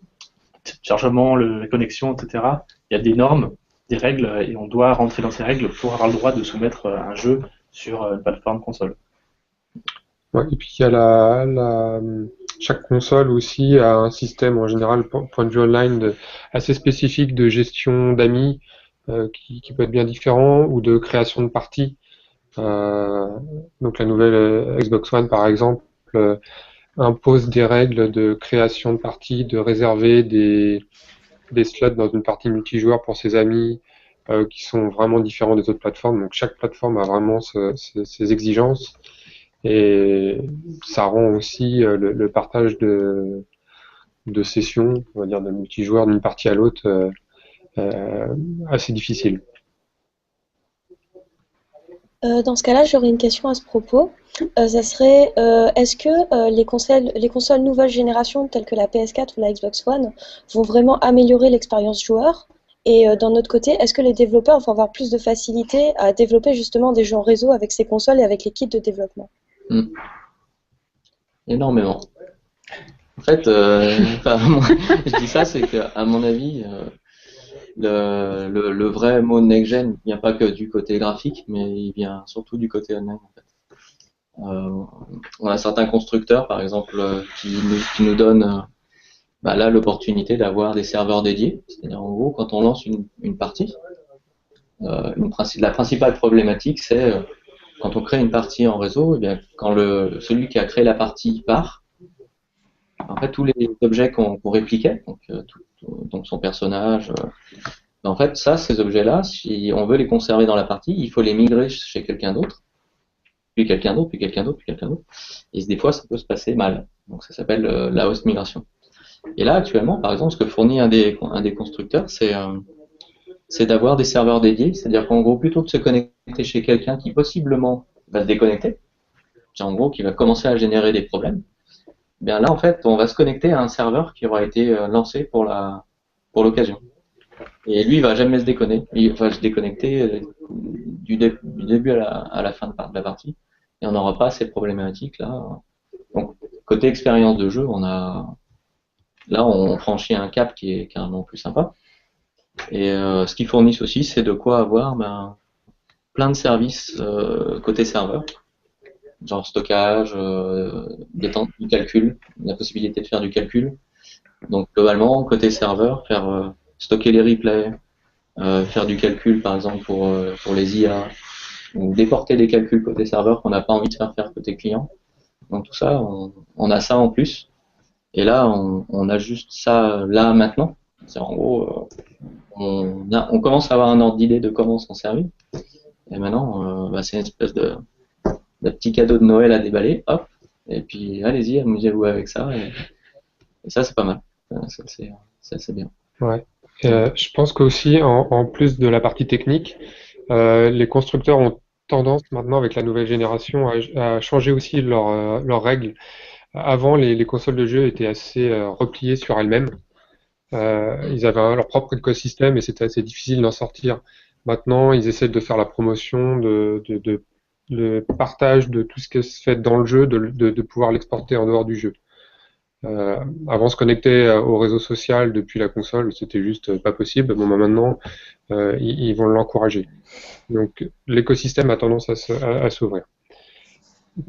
chargement, la connexion, etc. Il y a des normes, des règles, et on doit rentrer dans ces règles pour avoir le droit de soumettre un jeu sur une plateforme console. Ouais, et puis il y a chaque console aussi a un système en général, point de vue online, assez spécifique de gestion d'amis qui peut être bien différent, ou de création de parties. Donc la nouvelle Xbox One par exemple impose des règles de création de parties, de réserver des slots dans une partie multijoueur pour ses amis qui sont vraiment différents des autres plateformes. Donc chaque plateforme a vraiment ses exigences, et ça rend aussi le partage de sessions, on va dire de multijoueurs d'une partie à l'autre assez difficile. Dans ce cas-là, j'aurais une question à ce propos. Ça serait, est-ce que les consoles nouvelle génération, telles que la PS4 ou la Xbox One, vont vraiment améliorer l'expérience joueur? Et d'un autre côté, est-ce que les développeurs vont avoir plus de facilité à développer justement des jeux en réseau avec ces consoles et avec les kits de développement? Énormément. En fait, je dis ça, c'est qu'à mon avis, le vrai mot next-gen vient pas que du côté graphique, mais il vient surtout du côté online. En fait. On a certains constructeurs, par exemple, qui nous donnent là l'opportunité d'avoir des serveurs dédiés. C'est-à-dire, en gros, quand on lance une partie, la principale problématique, c'est quand on crée une partie en réseau, eh bien, quand celui qui a créé la partie part, en fait, tous les objets qu'on répliquait, donc son personnage, en fait, ces objets-là, si on veut les conserver dans la partie, il faut les migrer chez quelqu'un d'autre, puis quelqu'un d'autre, puis quelqu'un d'autre, puis quelqu'un d'autre. Et des fois, ça peut se passer mal. Donc, ça s'appelle la host migration. Et là, actuellement, par exemple, ce que fournit un des constructeurs, c'est d'avoir des serveurs dédiés. C'est-à-dire qu'en gros, plutôt que de se connecter chez quelqu'un qui possiblement va se déconnecter, en gros, qui va commencer à générer des problèmes, eh bien là, en fait, on va se connecter à un serveur qui aura été lancé pour l'occasion. Et lui, il va jamais se déconnecter. Il va se déconnecter du début à la fin de la partie. Et on n'aura pas ces problématiques-là. Donc, côté expérience de jeu, là, on franchit un cap qui est carrément plus sympa. Et ce qu'ils fournissent aussi, c'est de quoi avoir plein de services côté serveur, genre stockage, du calcul, la possibilité de faire du calcul. Donc globalement, côté serveur, faire stocker les replays, faire du calcul par exemple pour les IA, ou déporter des calculs côté serveur qu'on n'a pas envie de faire côté client. Donc tout ça, on a ça en plus. Et là, on a juste ça là maintenant. C'est en gros, on commence à avoir un ordre d'idée de comment s'en servir. Et maintenant, c'est une espèce de petit cadeau de Noël à déballer, hop. Et puis allez-y, amusez-vous avec ça. Et ça, c'est pas mal. Ça, c'est bien. Ouais. Je pense qu'aussi, en plus de la partie technique, les constructeurs ont tendance maintenant, avec la nouvelle génération, à changer aussi leurs règles. Avant, les consoles de jeu étaient assez repliées sur elles-mêmes. Ils avaient leur propre écosystème et c'était assez difficile d'en sortir. Maintenant, ils essaient de faire la promotion, le partage de tout ce qui se fait dans le jeu, de pouvoir l'exporter en dehors du jeu. Avant, se connecter au réseau social depuis la console, c'était juste pas possible. Bon, maintenant, ils vont l'encourager. Donc, l'écosystème a tendance à s'ouvrir.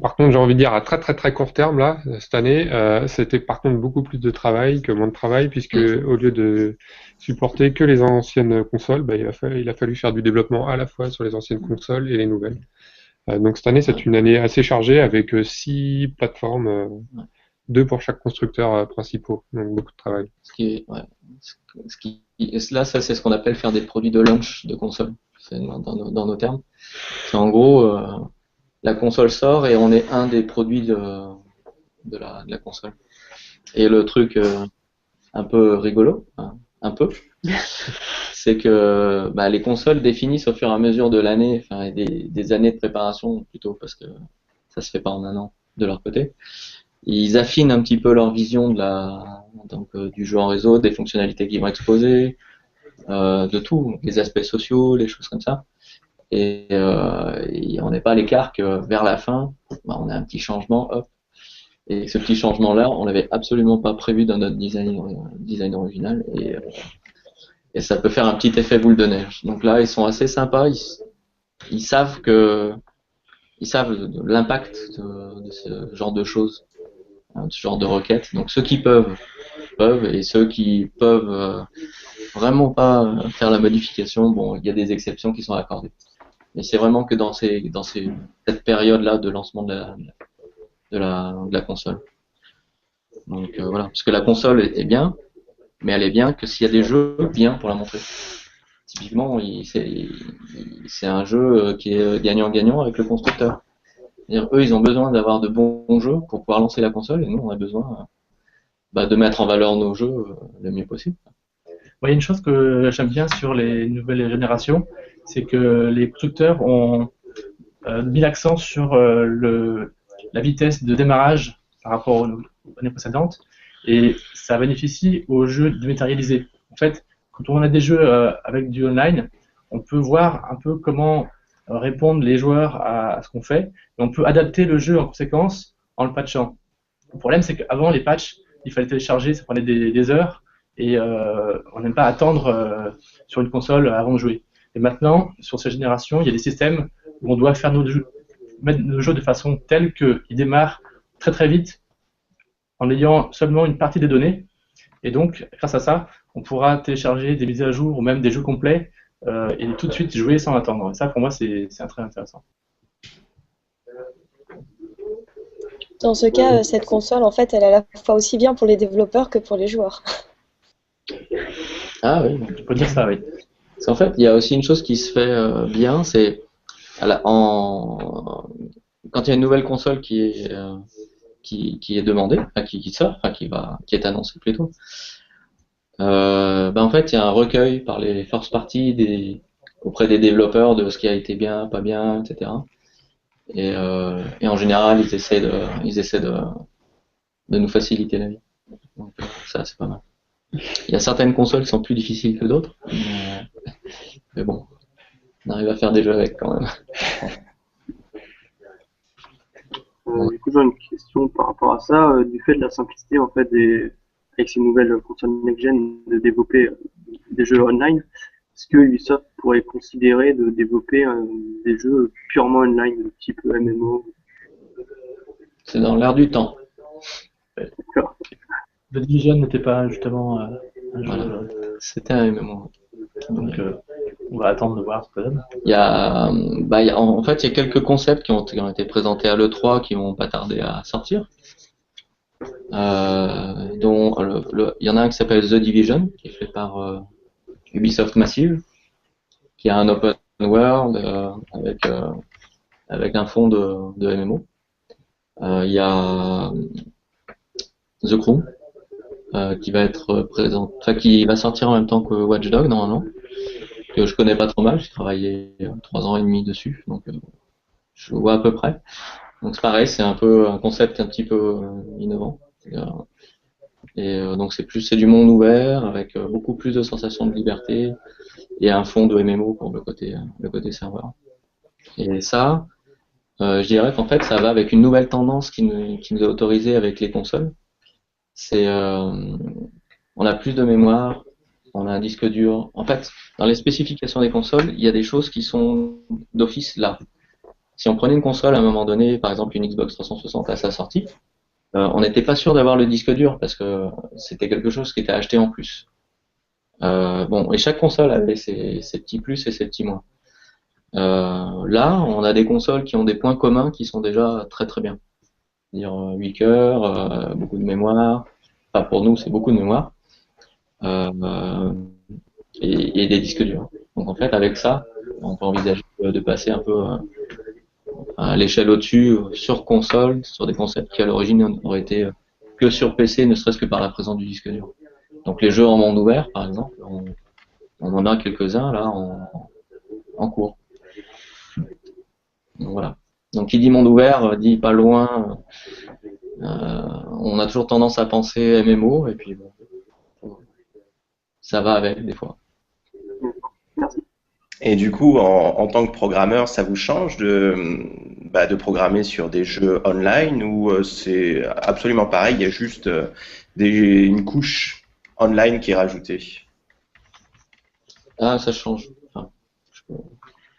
Par contre, j'ai envie de dire à très très très court terme, là, cette année, c'était par contre beaucoup plus de travail que moins de travail, puisque au lieu de supporter que les anciennes consoles, il a fallu faire du développement à la fois sur les anciennes consoles et les nouvelles. Donc cette année, c'est une année assez chargée avec 6 plateformes, 2 pour chaque constructeur principaux, donc beaucoup de travail. Là, ça c'est ce qu'on appelle faire des produits de launch de console, dans nos termes. C'est en gros, la console sort et on est un des produits de la console. Et le truc un peu rigolo, c'est que les consoles définissent au fur et à mesure de l'année, enfin des années de préparation plutôt, parce que ça se fait pas en un an de leur côté. Ils affinent un petit peu leur vision du jeu en réseau, des fonctionnalités qu'ils vont exposer, de tout, les aspects sociaux, les choses comme ça. Et on n'est pas à l'écart que vers la fin, on a un petit changement, hop. Et ce petit changement-là, on l'avait absolument pas prévu dans notre design original. Et ça peut faire un petit effet boule de neige. Donc là, ils sont assez sympas. Ils savent l'impact de ce genre de choses, de ce genre de requêtes. Donc ceux qui peuvent, et ceux qui peuvent vraiment pas faire la modification, bon, il y a des exceptions qui sont accordées. Mais c'est vraiment que dans cette période-là de lancement de la console. Donc voilà, parce que la console est bien, mais elle est bien que s'il y a des jeux bien pour la montrer. Typiquement, c'est un jeu qui est gagnant-gagnant avec le constructeur. C'est-à-dire, eux, ils ont besoin d'avoir de bons jeux pour pouvoir lancer la console, et nous, on a besoin de mettre en valeur nos jeux le mieux possible. Il y a une chose que j'aime bien sur les nouvelles générations, c'est que les constructeurs ont mis l'accent sur la vitesse de démarrage par rapport aux années précédentes, et ça bénéficie aux jeux dématérialisés. En fait, quand on a des jeux avec du online, on peut voir un peu comment répondent les joueurs à ce qu'on fait, et on peut adapter le jeu en conséquence en le patchant. Le problème, c'est qu'avant, les patchs, il fallait télécharger, ça prenait des heures, et on n'aime pas attendre sur une console avant de jouer. Et maintenant, sur cette génération, il y a des systèmes où on doit faire mettre nos jeux de façon telle qu'ils démarrent très très vite en ayant seulement une partie des données. Et donc, grâce à ça, on pourra télécharger des mises à jour ou même des jeux complets et tout de suite jouer sans attendre. Et ça, pour moi, c'est très intéressant. Dans ce cas, cette console, en fait, elle est à la fois aussi bien pour les développeurs que pour les joueurs. Ah oui, Tu peux dire ça, oui. en fait, il y a aussi une chose qui se fait bien, c'est quand il y a une nouvelle console qui est demandée, enfin, qui sort, enfin, qui est annoncée plutôt. En fait, il y a un recueil par les first parties auprès des développeurs de ce qui a été bien, pas bien, etc. Et en général, ils essaient de nous faciliter la vie. Donc ça, c'est pas mal. Il y a certaines consoles qui sont plus difficiles que d'autres, mais bon, on arrive à faire des jeux avec quand même. Du coup, j'ai une question par rapport à ça, du fait de la simplicité en fait avec ces nouvelles consoles next-gen de développer des jeux online, est-ce que Ubisoft pourrait considérer de développer des jeux purement online, type MMO? C'est dans l'air du temps. D'accord. The Division n'était pas justement un jeu. Voilà. C'était un MMO. Donc, on va attendre de voir ce que ça donne. En fait, il y a quelques concepts qui ont été présentés à l'E3 qui vont pas tarder à sortir. Dont il y en a un qui s'appelle The Division, qui est fait par Ubisoft Massive, qui a un open world avec un fond de MMO. Il y a The Crew, qui va être qui va sortir en même temps que Watch Dogs normalement, que je connais pas trop mal, j'ai travaillé 3 ans et demi dessus, donc je vois à peu près. Donc c'est pareil, c'est un peu un concept un petit peu innovant. Donc c'est du monde ouvert avec beaucoup plus de sensations de liberté et un fond de MMO pour le côté serveur. Et ça, je dirais qu'en fait ça va avec une nouvelle tendance qui nous est autorisée avec les consoles. C'est on a plus de mémoire, on a un disque dur. En fait, dans les spécifications des consoles, il y a des choses qui sont d'office là. Si on prenait une console à un moment donné, par exemple une Xbox 360 à sa sortie, on n'était pas sûr d'avoir le disque dur parce que c'était quelque chose qui était acheté en plus. Et chaque console avait ses petits plus et ses petits moins. Là, on a des consoles qui ont des points communs qui sont déjà très très bien. C'est-à-dire 8 cœurs, beaucoup de mémoire. Enfin, pour nous, c'est beaucoup de mémoire. Et des disques durs. Donc en fait, avec ça, on peut envisager de passer un peu à l'échelle au-dessus sur console, sur des concepts qui à l'origine auraient été que sur PC, ne serait-ce que par la présence du disque dur. Donc les jeux en monde ouvert, par exemple, on en a quelques-uns là en cours. Donc, voilà. Donc qui dit monde ouvert dit pas loin. On a toujours tendance à penser MMO et puis bon, ça va avec des fois. Et du coup, en tant que programmeur, ça vous change de programmer sur des jeux online ou c'est absolument pareil, il y a juste une couche online qui est rajoutée? Ah, ça change. Enfin,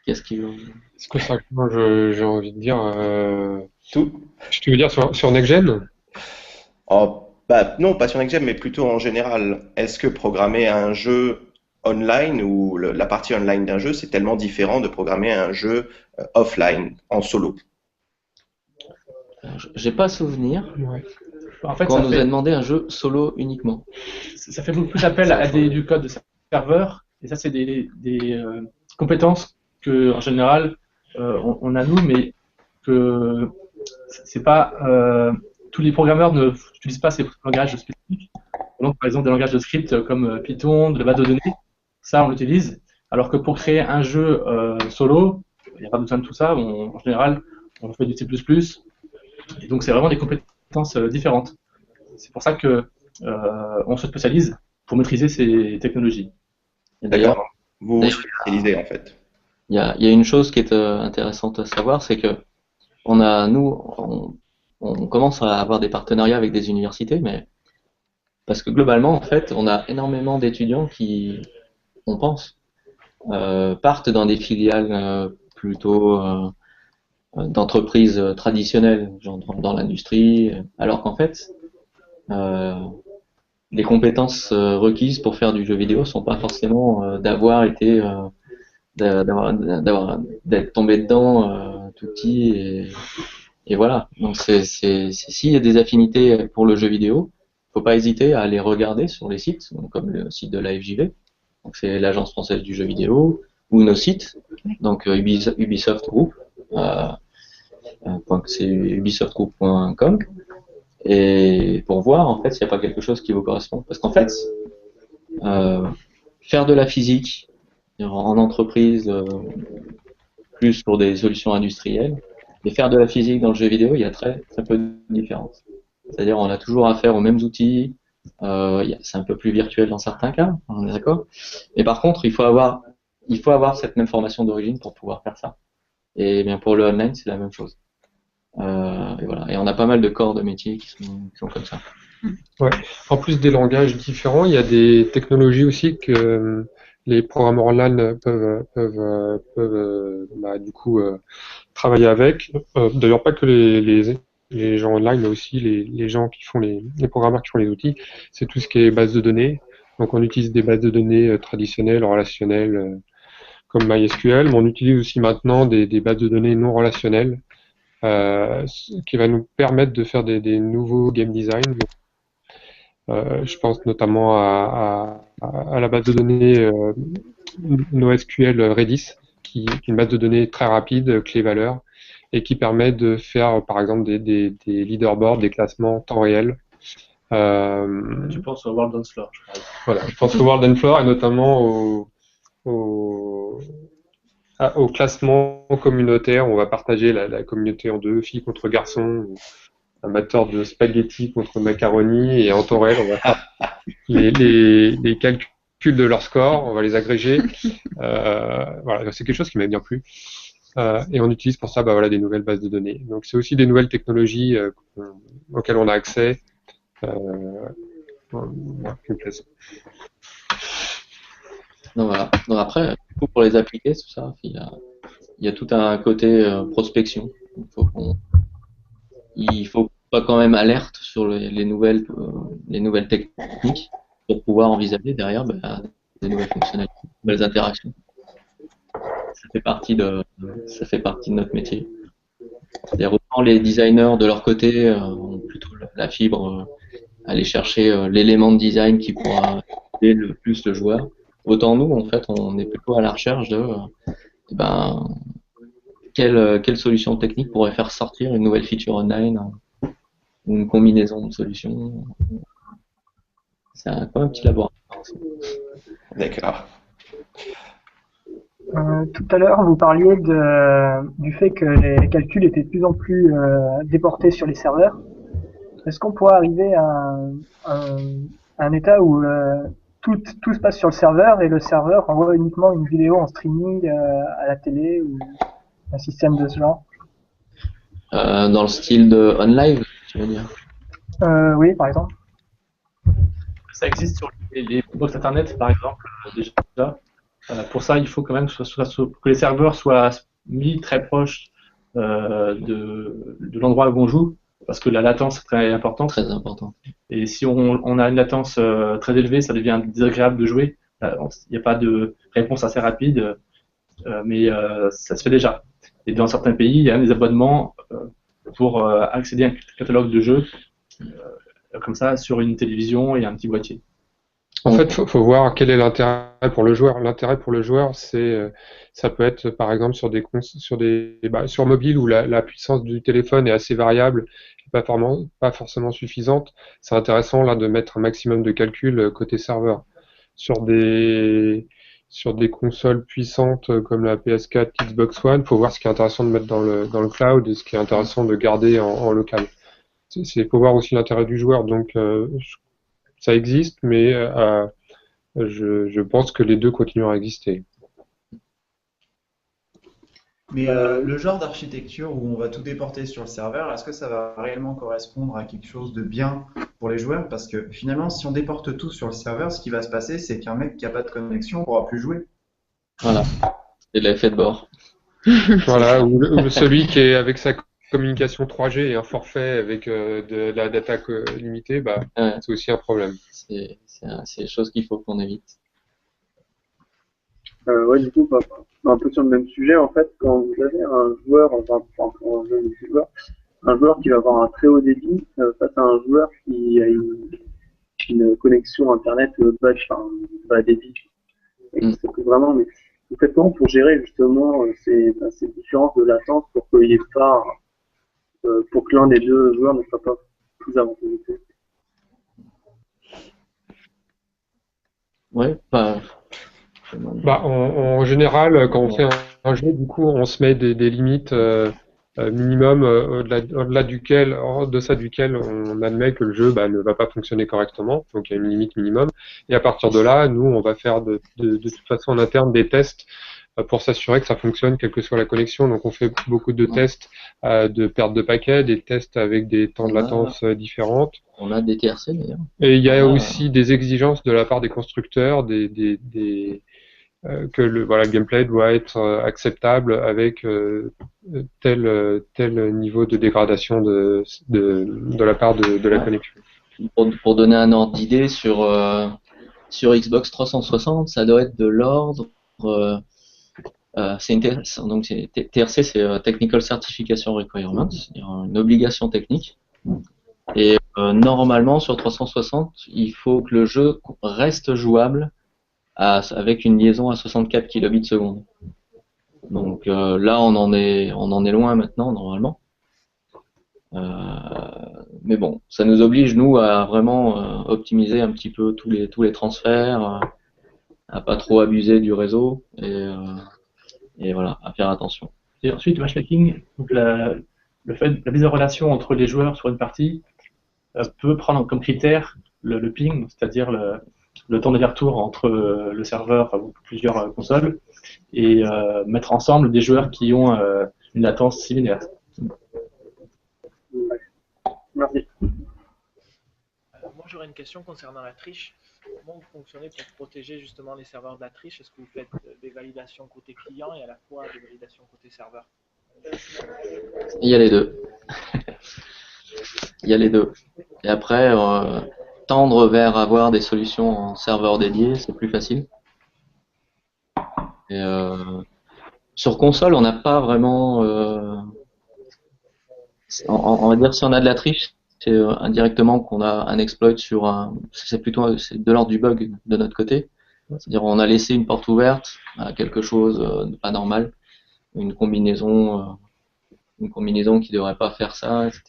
qu'est-ce qui veut... Est-ce que ça change, j'ai envie de dire, tout? Tu veux dire sur Next-Gen? Non, pas sur Next-Gen, mais plutôt en général. Est-ce que programmer un jeu online ou la partie online d'un jeu, c'est tellement différent de programmer un jeu offline, en solo? J'ai pas souvenir. Ouais. En fait, qu'on nous a demandé un jeu solo uniquement. Ça fait beaucoup plus appel à du code de serveur, et ça c'est des compétences que en général on a nous, mais que c'est pas tous les programmeurs n'utilisent pas ces langages spécifiques. Donc par exemple des langages de script comme Python, de la base de données, ça on l'utilise. Alors que pour créer un jeu solo, il n'y a pas besoin de tout ça. En général, on fait du C++, et donc c'est vraiment des compétences différentes. C'est pour ça que on se spécialise pour maîtriser ces technologies. D'accord. Vous vous spécialisez en fait. Il y a une chose qui est intéressante à savoir, c'est que on commence à avoir des partenariats avec des universités, mais parce que globalement, en fait, on a énormément d'étudiants qui, on pense, partent dans des filiales plutôt d'entreprises traditionnelles, genre dans l'industrie, alors qu'en fait, les compétences requises pour faire du jeu vidéo sont pas forcément d'avoir été d'être tombé dedans tout petit et voilà. Donc s'il y a des affinités pour le jeu vidéo, faut pas hésiter à aller regarder sur les sites, donc comme le site de la FJV, donc c'est l'Agence française du jeu vidéo, ou nos sites, donc Ubisoft Group, c'est ubisoftgroup.com, et pour voir en fait s'il n'y a pas quelque chose qui vous correspond. Parce qu'en fait, faire de la physique en entreprise, plus pour des solutions industrielles, et faire de la physique dans le jeu vidéo, il y a très peu de différence. C'est-à-dire on a toujours affaire aux mêmes outils, c'est un peu plus virtuel dans certains cas, on est d'accord. Et par contre, il faut avoir cette même formation d'origine pour pouvoir faire ça. Et bien pour le online, c'est la même chose. Et voilà. Et on a pas mal de corps de métiers qui sont comme ça. Ouais. En plus des langages différents, il y a des technologies aussi que les programmeurs online peuvent du coup travailler avec. D'ailleurs, pas que les gens online, mais aussi les gens qui font les programmeurs qui font les outils. C'est tout ce qui est base de données. Donc, on utilise des bases de données traditionnelles, relationnelles, comme MySQL, mais on utilise aussi maintenant des bases de données non relationnelles, qui va nous permettre de faire des nouveaux game design. Je pense notamment à la base de données NoSQL Redis, qui est une base de données très rapide, clé-valeur, et qui permet de faire, par exemple, des leaderboards, des classements en temps réel. Tu penses au World on Floor, je crois. Voilà, je pense au World on Floor et notamment au classement communautaire. On va partager la communauté en deux, filles contre garçons, amateurs de spaghetti contre macaroni, et en temps réel, on va faire les calculs de leur score, on va les agréger. Voilà, c'est quelque chose qui m'a bien plu. Et on utilise pour ça des nouvelles bases de données. Donc c'est aussi des nouvelles technologies auxquelles on a accès. Qui me plaisent. Donc voilà. Donc après, du coup, pour les appliquer, tout ça, il y a tout un côté prospection. Il faut pas quand même alerte sur les nouvelles techniques pour pouvoir envisager derrière des nouvelles fonctionnalités, des nouvelles interactions. Ça fait partie de notre métier. C'est-à-dire autant les designers de leur côté ont plutôt la fibre, aller chercher l'élément de design qui pourra aider le plus le joueur. Autant nous, en fait, on est plutôt à la recherche de quelle solution technique pourrait faire sortir une nouvelle feature online, ou une combinaison de solutions. C'est quand même un petit laboratoire. D'accord. Tout à l'heure, vous parliez du fait que les calculs étaient de plus en plus déportés sur les serveurs. Est-ce qu'on pourrait arriver à un état où tout se passe sur le serveur et le serveur envoie uniquement une vidéo en streaming à la télé, ou un système de ce genre? Dans le style de OnLive, tu veux dire? Oui, par exemple. Ça existe sur les box internet, par exemple, déjà. Pour ça, il faut quand même que les serveurs soient mis très proches de l'endroit où on joue, parce que la latence est très importante. Très importante. Et si on a une latence très élevée, ça devient désagréable de jouer. Il n'y a pas de réponse assez rapide, mais ça se fait déjà. Et dans certains pays, il y a des abonnements pour accéder à un catalogue de jeux, comme ça, sur une télévision et un petit boîtier. En fait, faut voir quel est l'intérêt pour le joueur. L'intérêt pour le joueur, ça peut être par exemple sur mobile où la puissance du téléphone est assez variable, et pas forcément suffisante. C'est intéressant là de mettre un maximum de calcul côté serveur. Sur des consoles puissantes comme la PS4, Xbox One, faut voir ce qui est intéressant de mettre dans le cloud et ce qui est intéressant de garder en local. Faut voir aussi l'intérêt du joueur. Donc ça existe, mais je pense que les deux continueront à exister. Mais le genre d'architecture où on va tout déporter sur le serveur, est-ce que ça va réellement correspondre à quelque chose de bien pour les joueurs? Parce que finalement, si on déporte tout sur le serveur, ce qui va se passer, c'est qu'un mec qui n'a pas de connexion ne pourra plus jouer. Voilà, c'est l'effet de bord. Voilà, ou celui qui est avec sa communication 3G et un forfait avec de la data limitée, c'est aussi un problème. C'est des choses qu'il faut qu'on évite. Ouais, du coup, un peu sur le même sujet, en fait, quand vous avez un joueur, pour un jeu multijoueur, un joueur qui va avoir un très haut débit face à un joueur qui a une connexion internet bas débit, et ça peut vraiment, mais vous faites comment pour gérer justement ces différences de latence pour qu'il y ait pas, pour que l'un des deux joueurs ne soit pas plus avantageux que l'autre. Ouais, bah, Bah, en général, quand on fait un jeu, du coup, on se met des limites minimum au-delà duquel, en deçà duquel on admet que le jeu ne va pas fonctionner correctement. Donc, il y a une limite minimum. Et à partir de là, nous, on va faire de toute façon en interne des tests pour s'assurer que ça fonctionne, quelle que soit la connexion. Donc, on fait beaucoup de tests de perte de paquets, des tests avec des temps de latence différentes. On a des TRC d'ailleurs. Et il y a aussi des exigences de la part des constructeurs, que le gameplay doit être acceptable avec tel niveau de dégradation de la part de la connexion. Pour donner un ordre d'idée, sur Xbox 360, ça doit être de l'ordre. Donc TRC, c'est Technical Certification Requirements, c'est-à-dire une obligation technique. Et normalement, sur 360, il faut que le jeu reste jouable avec une liaison à 64 kilobits seconde. Donc là, on en est loin maintenant, normalement. Mais bon, ça nous oblige, nous, à vraiment optimiser un petit peu tous les transferts, à pas trop abuser du réseau, et voilà, à faire attention. Et ensuite, le matchmaking, donc la mise en relation entre les joueurs sur une partie peut prendre comme critère le ping, c'est-à-dire le temps d'aller-retour entre le serveur, enfin plusieurs consoles, et mettre ensemble des joueurs qui ont une latence similaire. Merci. Moi, j'aurais une question concernant la triche. Comment vous fonctionnez pour protéger justement les serveurs de la triche? Est-ce que vous faites des validations côté client et à la fois des validations côté serveur? Il y a les deux. Il y a les deux. Et après, tendre vers avoir des solutions en serveur dédié, c'est plus facile. Et sur console, on n'a pas vraiment... on va dire si on a de la triche, c'est indirectement qu'on a un exploit sur un... C'est de l'ordre du bug de notre côté. C'est-à-dire on a laissé une porte ouverte à quelque chose de pas normal, une combinaison qui devrait pas faire ça, etc.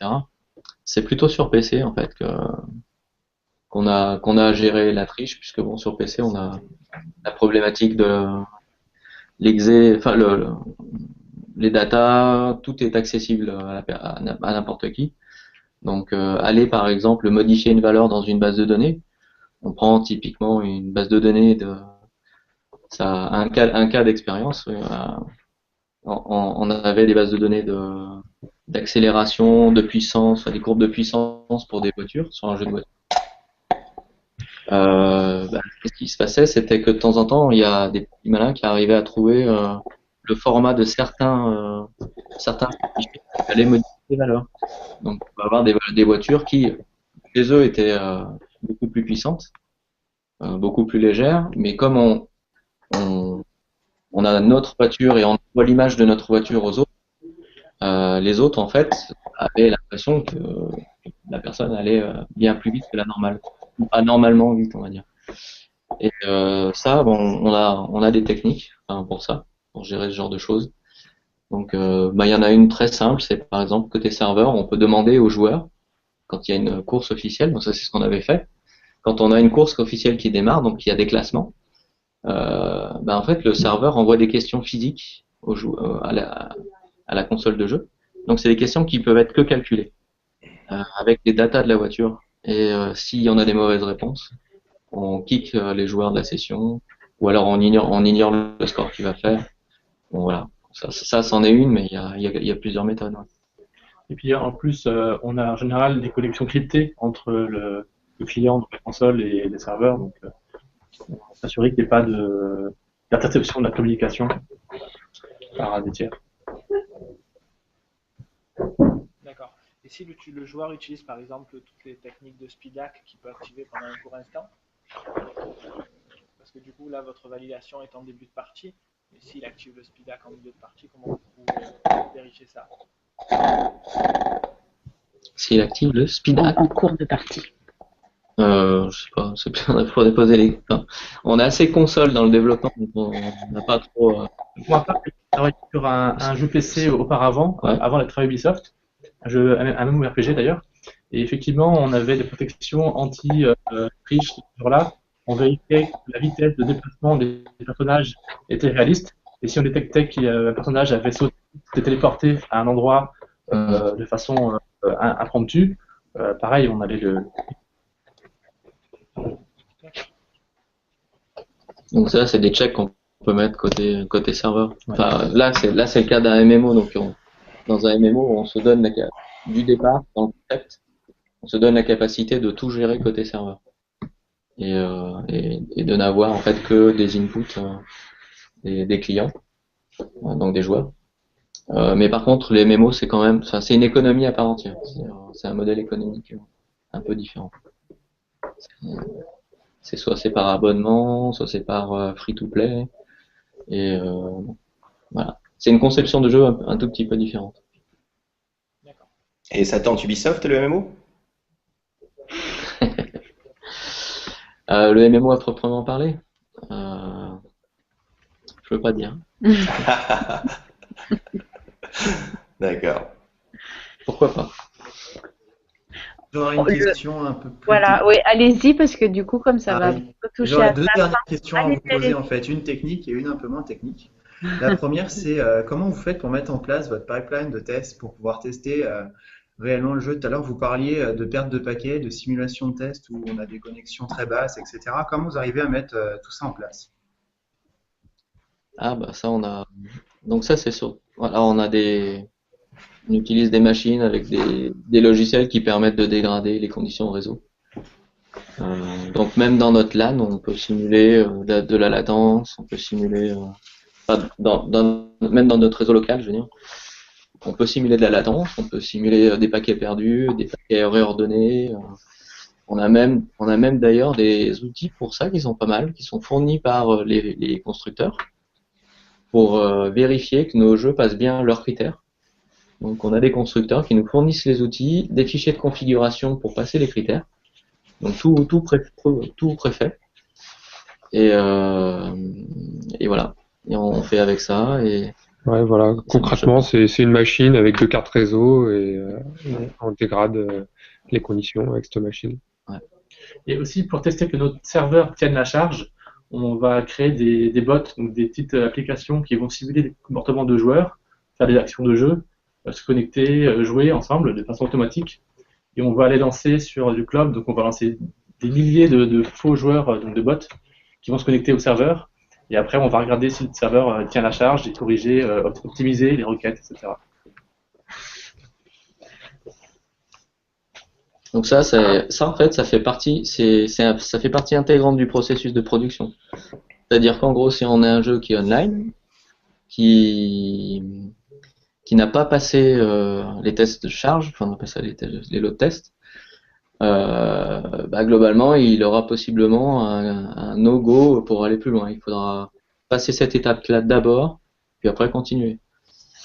C'est plutôt sur PC en fait qu'on a à gérer la triche, puisque bon, sur PC on a la problématique de les datas, tout est accessible à n'importe qui. Donc aller par exemple modifier une valeur dans une base de données, on prend typiquement une base de données un cas d'expérience. On avait des bases de données d'accélération, de puissance, des courbes de puissance pour des voitures, sur un jeu de voiture. Ce qui se passait, c'était que de temps en temps, il y a des petits malins qui arrivaient à trouver le format de certains fichiers qui allaient modifier les valeurs. Donc, on va avoir des voitures qui, chez eux, étaient beaucoup plus puissantes, beaucoup plus légères, mais comme on a notre voiture et on voit l'image de notre voiture aux autres, les autres, en fait, avaient l'impression que la personne allait bien plus vite que la normale. Anormalement vite, on va dire. Et ça, bon, on a des techniques pour ça, pour gérer ce genre de choses. Donc, il y en a une très simple, c'est par exemple côté serveur, on peut demander aux joueurs, quand il y a une course officielle, donc ça c'est ce qu'on avait fait, quand on a une course officielle qui démarre, donc il y a des classements, en fait le serveur envoie des questions physiques à la console de jeu. Donc c'est des questions qui peuvent être que calculées avec des datas de la voiture. Et s'il y en a des mauvaises réponses, on kick les joueurs de la session, ou alors on ignore le score qu'il va faire. Bon voilà, ça c'en est une, mais il y a plusieurs méthodes. Ouais. Et puis en plus, on a en général des connexions cryptées entre le client, donc la console, et les serveurs, donc s'assurer qu'il n'y ait pas d'interception de la communication par des tiers. D'accord. Et si le joueur utilise par exemple toutes les techniques de speed hack qu'il peut activer pendant un court instant, Parce que du coup, là, votre validation est en début de partie. Mais s'il active le SPIDAC en milieu de partie, comment vous pouvez vérifier ça? S'il active le SPIDAC En cours de partie. je sais pas, il faudrait poser les. Enfin, on est assez console dans le développement, donc on n'a pas trop. Pour ma part, j'ai travaillé sur un jeu PC auparavant, Ouais. avant d'être à Ubisoft, un MMORPG d'ailleurs. Et effectivement, on avait des protections anti-triche sur là. On vérifiait que la vitesse de déplacement des personnages était réaliste. Et si on détectait qu'un personnage avait sauté, s'était téléporté à un endroit de façon impromptue, pareil, on allait le. Donc ça, c'est des checks qu'on peut mettre côté serveur. Enfin, là, c'est le cas d'un MMO. Donc, dans un MMO, on se donne du départ, dans le concept, on se donne la capacité de tout gérer côté serveur. Et de n'avoir en fait que des inputs des clients, donc des joueurs. Mais par contre, les MMO, c'est quand même, enfin, c'est une économie à part entière. C'est un modèle économique un peu différent. Soit c'est par abonnement, soit c'est par free-to-play. Et voilà. C'est une conception de jeu un tout petit peu différente. Et ça tente Ubisoft, le MMO? Le MMO à proprement parler, je veux pas dire. D'accord. Pourquoi pas? J'aurais une question un peu plus. Voilà, oui, allez-y, parce que du coup, comme ça va toucher J'aurais à deux la dernières fin. questions à vous poser, en fait, une technique et une un peu moins technique. La première, c'est comment vous faites pour mettre en place votre pipeline de test pour pouvoir tester réellement le jeu? Tout à l'heure, vous parliez de perte de paquets, de simulation de test où on a des connexions très basses, etc. Comment vous arrivez à mettre tout ça en place? Ah bah ça on a. Donc ça c'est sûr. Voilà, on utilise des machines avec des logiciels qui permettent de dégrader les conditions réseau. Donc même dans notre LAN, on peut simuler de la latence, on peut simuler, même dans notre réseau local, je veux dire, on peut simuler de la latence, on peut simuler des paquets perdus, des paquets réordonnés. On a même d'ailleurs des outils pour ça qui sont pas mal, qui sont fournis par les constructeurs pour vérifier que nos jeux passent bien leurs critères. Donc on a des constructeurs qui nous fournissent les outils, des fichiers de configuration pour passer les critères. Donc tout préfet. Et voilà. Et on fait avec ça. Et ouais, voilà. Concrètement, c'est une machine avec 2 cartes réseau et on dégrade les conditions avec cette machine. Ouais. Et aussi pour tester que notre serveur tienne la charge, on va créer des bots, donc des petites applications qui vont simuler les comportements de joueurs, faire des actions de jeu, se connecter, jouer ensemble de façon automatique. Et on va les lancer sur du cloud, donc on va lancer des milliers de faux joueurs, donc de bots, qui vont se connecter au serveur. Et après, on va regarder si le serveur tient la charge et corriger, optimiser les requêtes, etc. Donc ça en fait, ça fait partie intégrante du processus de production. C'est-à-dire qu'en gros, si on a un jeu qui est online, qui n'a pas passé les tests de charge, enfin on appelle ça les load tests, globalement, il aura possiblement un no-go pour aller plus loin. Il faudra passer cette étape-là d'abord, puis après continuer.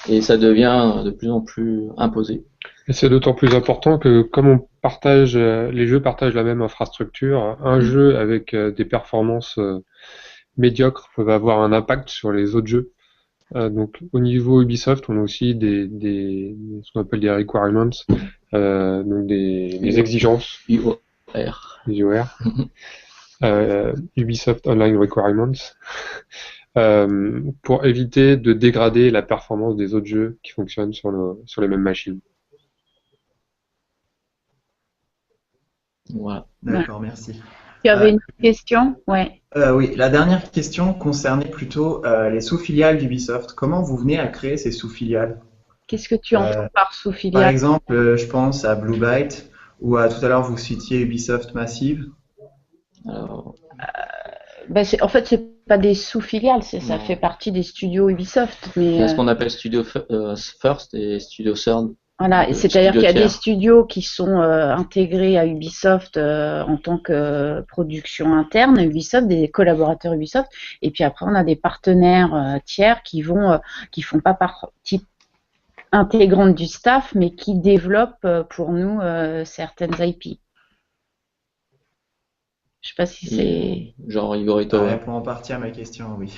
Et ça devient de plus en plus imposé. Et c'est d'autant plus important que comme les jeux partagent la même infrastructure, un jeu avec des performances médiocres peut avoir un impact sur les autres jeux. Donc au niveau Ubisoft, on a aussi ce qu'on appelle des requirements, donc des exigences. UOR. Des UOR. Ubisoft Online Requirements. Pour éviter de dégrader la performance des autres jeux qui fonctionnent sur les mêmes machines. Voilà. D'accord, merci. Tu avais une question? Ouais. Oui, la dernière question concernait plutôt les sous-filiales d'Ubisoft. Comment vous venez à créer ces sous-filiales? Qu'est-ce que tu entends par sous-filiale? Par exemple, je pense à Blue Byte, ou à tout à l'heure vous citiez Ubisoft Massive. Alors, en fait, c'est pas des sous-filiales, ça fait partie des studios Ubisoft. il y a ce qu'on appelle Studio First et Studio Third. Voilà, de c'est-à-dire studios qu'il y a des tiers. studios qui sont intégrés à Ubisoft en tant que production interne, Ubisoft, des collaborateurs Ubisoft, et puis après on a des partenaires tiers qui font pas partie intégrante du staff, mais qui développent pour nous certaines IP. Je sais pas si c'est Genre Ivory Ça Tower. répond en partie à ma question, oui.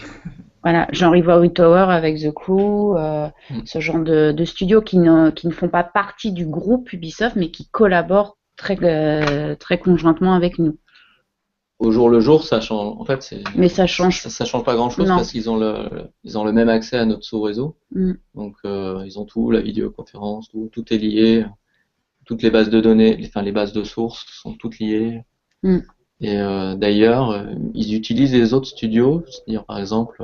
voilà, genre Ivory Tower avec The Crew, ce genre de studios qui ne font pas partie du groupe Ubisoft, mais qui collaborent très conjointement avec nous. Au jour le jour, ça change. En fait, Mais ça change. ça change pas grand-chose Non. parce qu'ils ont ils ont le même accès à notre sous-réseau. Mm. Donc, ils ont tout, la vidéoconférence, tout est lié. Toutes les bases de données, enfin les bases de sources sont toutes liées. Mm. Et d'ailleurs, ils utilisent les autres studios. C'est-à-dire, par exemple,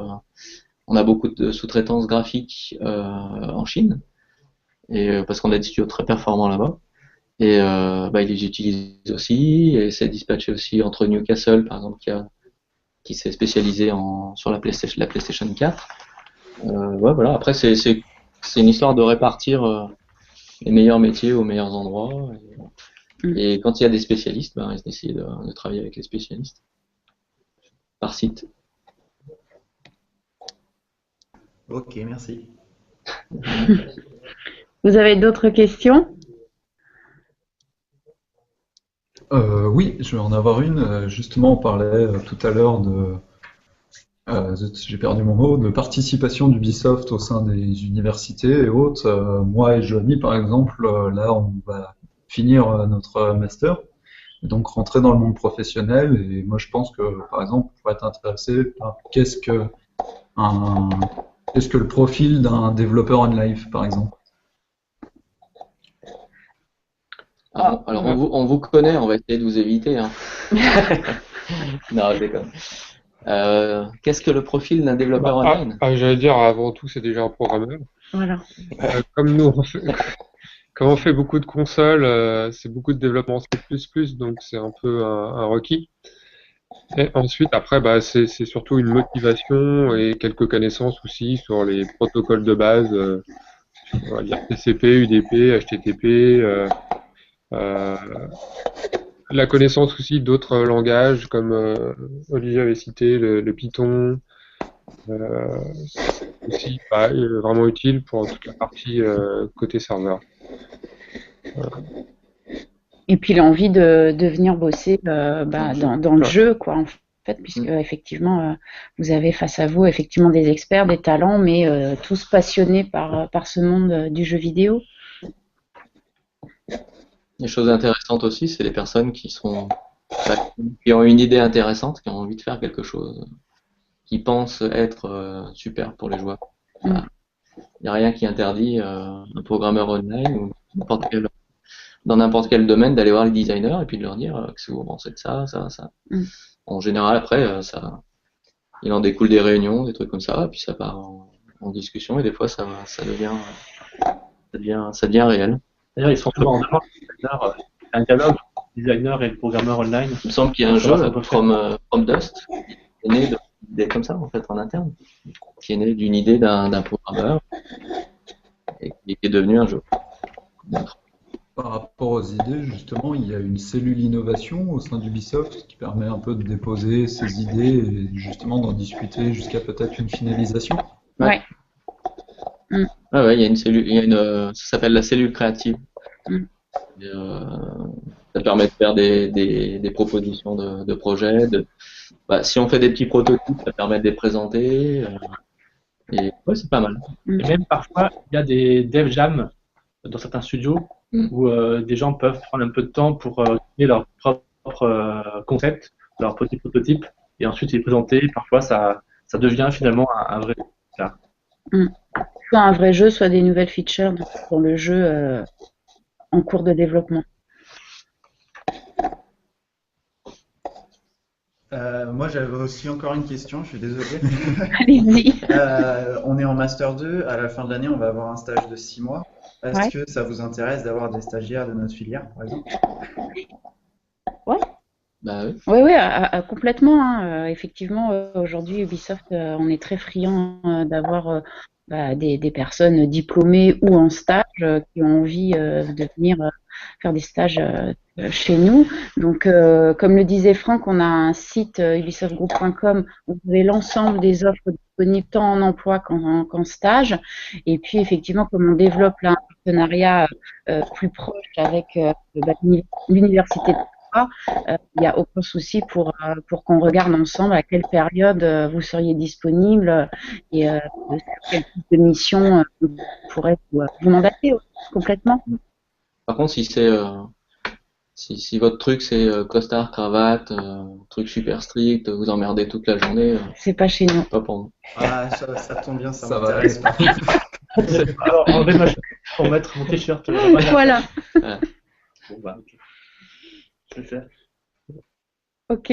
on a beaucoup de sous-traitance graphique en Chine, et parce qu'on a des studios très performants là-bas. Et ils les utilisent aussi, et c'est dispatché aussi entre Newcastle, par exemple, qui s'est spécialisé sur la PlayStation 4. Ouais, voilà. Après, c'est une histoire de répartir les meilleurs métiers aux meilleurs endroits. Et quand il y a des spécialistes, ils essaient de travailler avec les spécialistes par site. Ok, merci. Vous avez d'autres questions? Oui, je vais en avoir une. Justement, on parlait tout à l'heure j'ai perdu mon mot, de participation d'Ubisoft au sein des universités et autres. Moi et Johnny, par exemple, là, on va finir notre master, et donc rentrer dans le monde professionnel. Et moi, je pense que, par exemple, on pourrait être intéressé par qu'est-ce que le profil d'un développeur on live, par exemple. Alors on vous connaît, on va essayer de vous éviter. Hein. Non, je déconne. Qu'est-ce que le profil d'un développeur online? J'allais dire, avant tout, c'est déjà un programmeur. Voilà. Comme nous, comme on fait beaucoup de consoles, c'est beaucoup de développement C++, donc c'est un peu un requis. Et ensuite, après, c'est surtout une motivation et quelques connaissances aussi sur les protocoles de base, on va dire TCP, UDP, HTTP, la connaissance aussi d'autres langages comme Olivier avait cité le Python, c'est aussi vraiment utile pour toute la partie côté serveur. Et puis l'envie de venir bosser dans le jeu, quoi, en fait, puisque effectivement, vous avez face à vous effectivement des experts, des talents, mais tous passionnés par ce monde du jeu vidéo. Les choses intéressantes aussi, c'est les personnes qui ont une idée intéressante, qui ont envie de faire quelque chose, qui pensent être super pour les joueurs. Il n'y a rien qui interdit un programmeur online ou dans n'importe quel domaine d'aller voir les designers et puis de leur dire que vous pensez de ça. En général, après, il en découle des réunions, des trucs comme ça, et puis ça part en discussion et des fois ça devient réel. D'ailleurs, ils sont souvent en demande, un dialogue entre le designer et le programmeur online. Il me semble qu'il y a un jeu, From Dust, qui est né d'une idée comme ça, en fait, en interne, qui est né d'une idée d'un programmeur et qui est devenu un jeu. Par rapport aux idées, justement, il y a une cellule innovation au sein d'Ubisoft qui permet un peu de déposer ses idées et justement d'en discuter jusqu'à peut-être une finalisation. Ouais. Ouais, il y a une cellule, ça s'appelle la cellule créative. Et, ça permet de faire des propositions de projets. Si on fait des petits prototypes, ça permet de les présenter. Et ouais, c'est pas mal. Et même parfois, il y a des dev jams dans certains studios où des gens peuvent prendre un peu de temps pour créer leur propre concept, leur petit prototype, et ensuite les présenter. Parfois, ça devient finalement un vrai résultat. Soit un vrai jeu, soit des nouvelles features pour le jeu en cours de développement. Moi, j'avais aussi encore une question, je suis désolé. Allez-y. On est en Master 2, à la fin de l'année, on va avoir un stage de 6 mois. Est-ce que ça vous intéresse d'avoir des stagiaires de notre filière, par exemple? Ouais. Bah oui. Oui, oui, complètement, hein. Effectivement, aujourd'hui, Ubisoft, on est très friand d'avoir des personnes diplômées ou en stage qui ont envie de venir faire des stages chez nous. Donc, comme le disait Franck, on a un site ubisoftgroup.com où vous avez l'ensemble des offres disponibles tant en emploi qu'en stage. Et puis, effectivement, comme on développe là un partenariat plus proche avec l'université de Troyes, il n'y a aucun souci pour qu'on regarde ensemble à quelle période vous seriez disponible et sur quel type de mission pourrait vous mandater complètement. Par contre, si votre truc c'est costard, cravate, truc super strict, vous emmerdez toute la journée, c'est pas chez nous. Pas pour nous. Ah, ça tombe bien, ça Ça va m'intéresse pas. Alors, enlever ma chemise pour mettre mon t-shirt. Voilà. Ouais. Bon, bah, ok. Je vais le faire. Ok.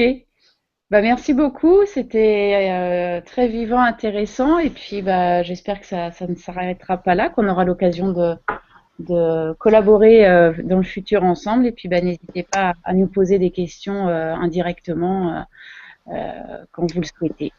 Bah, merci beaucoup. C'était très vivant, intéressant. Et puis, bah, j'espère que ça ne s'arrêtera pas là, qu'on aura l'occasion de collaborer dans le futur ensemble. Et puis, bah, n'hésitez pas à nous poser des questions indirectement quand vous le souhaitez.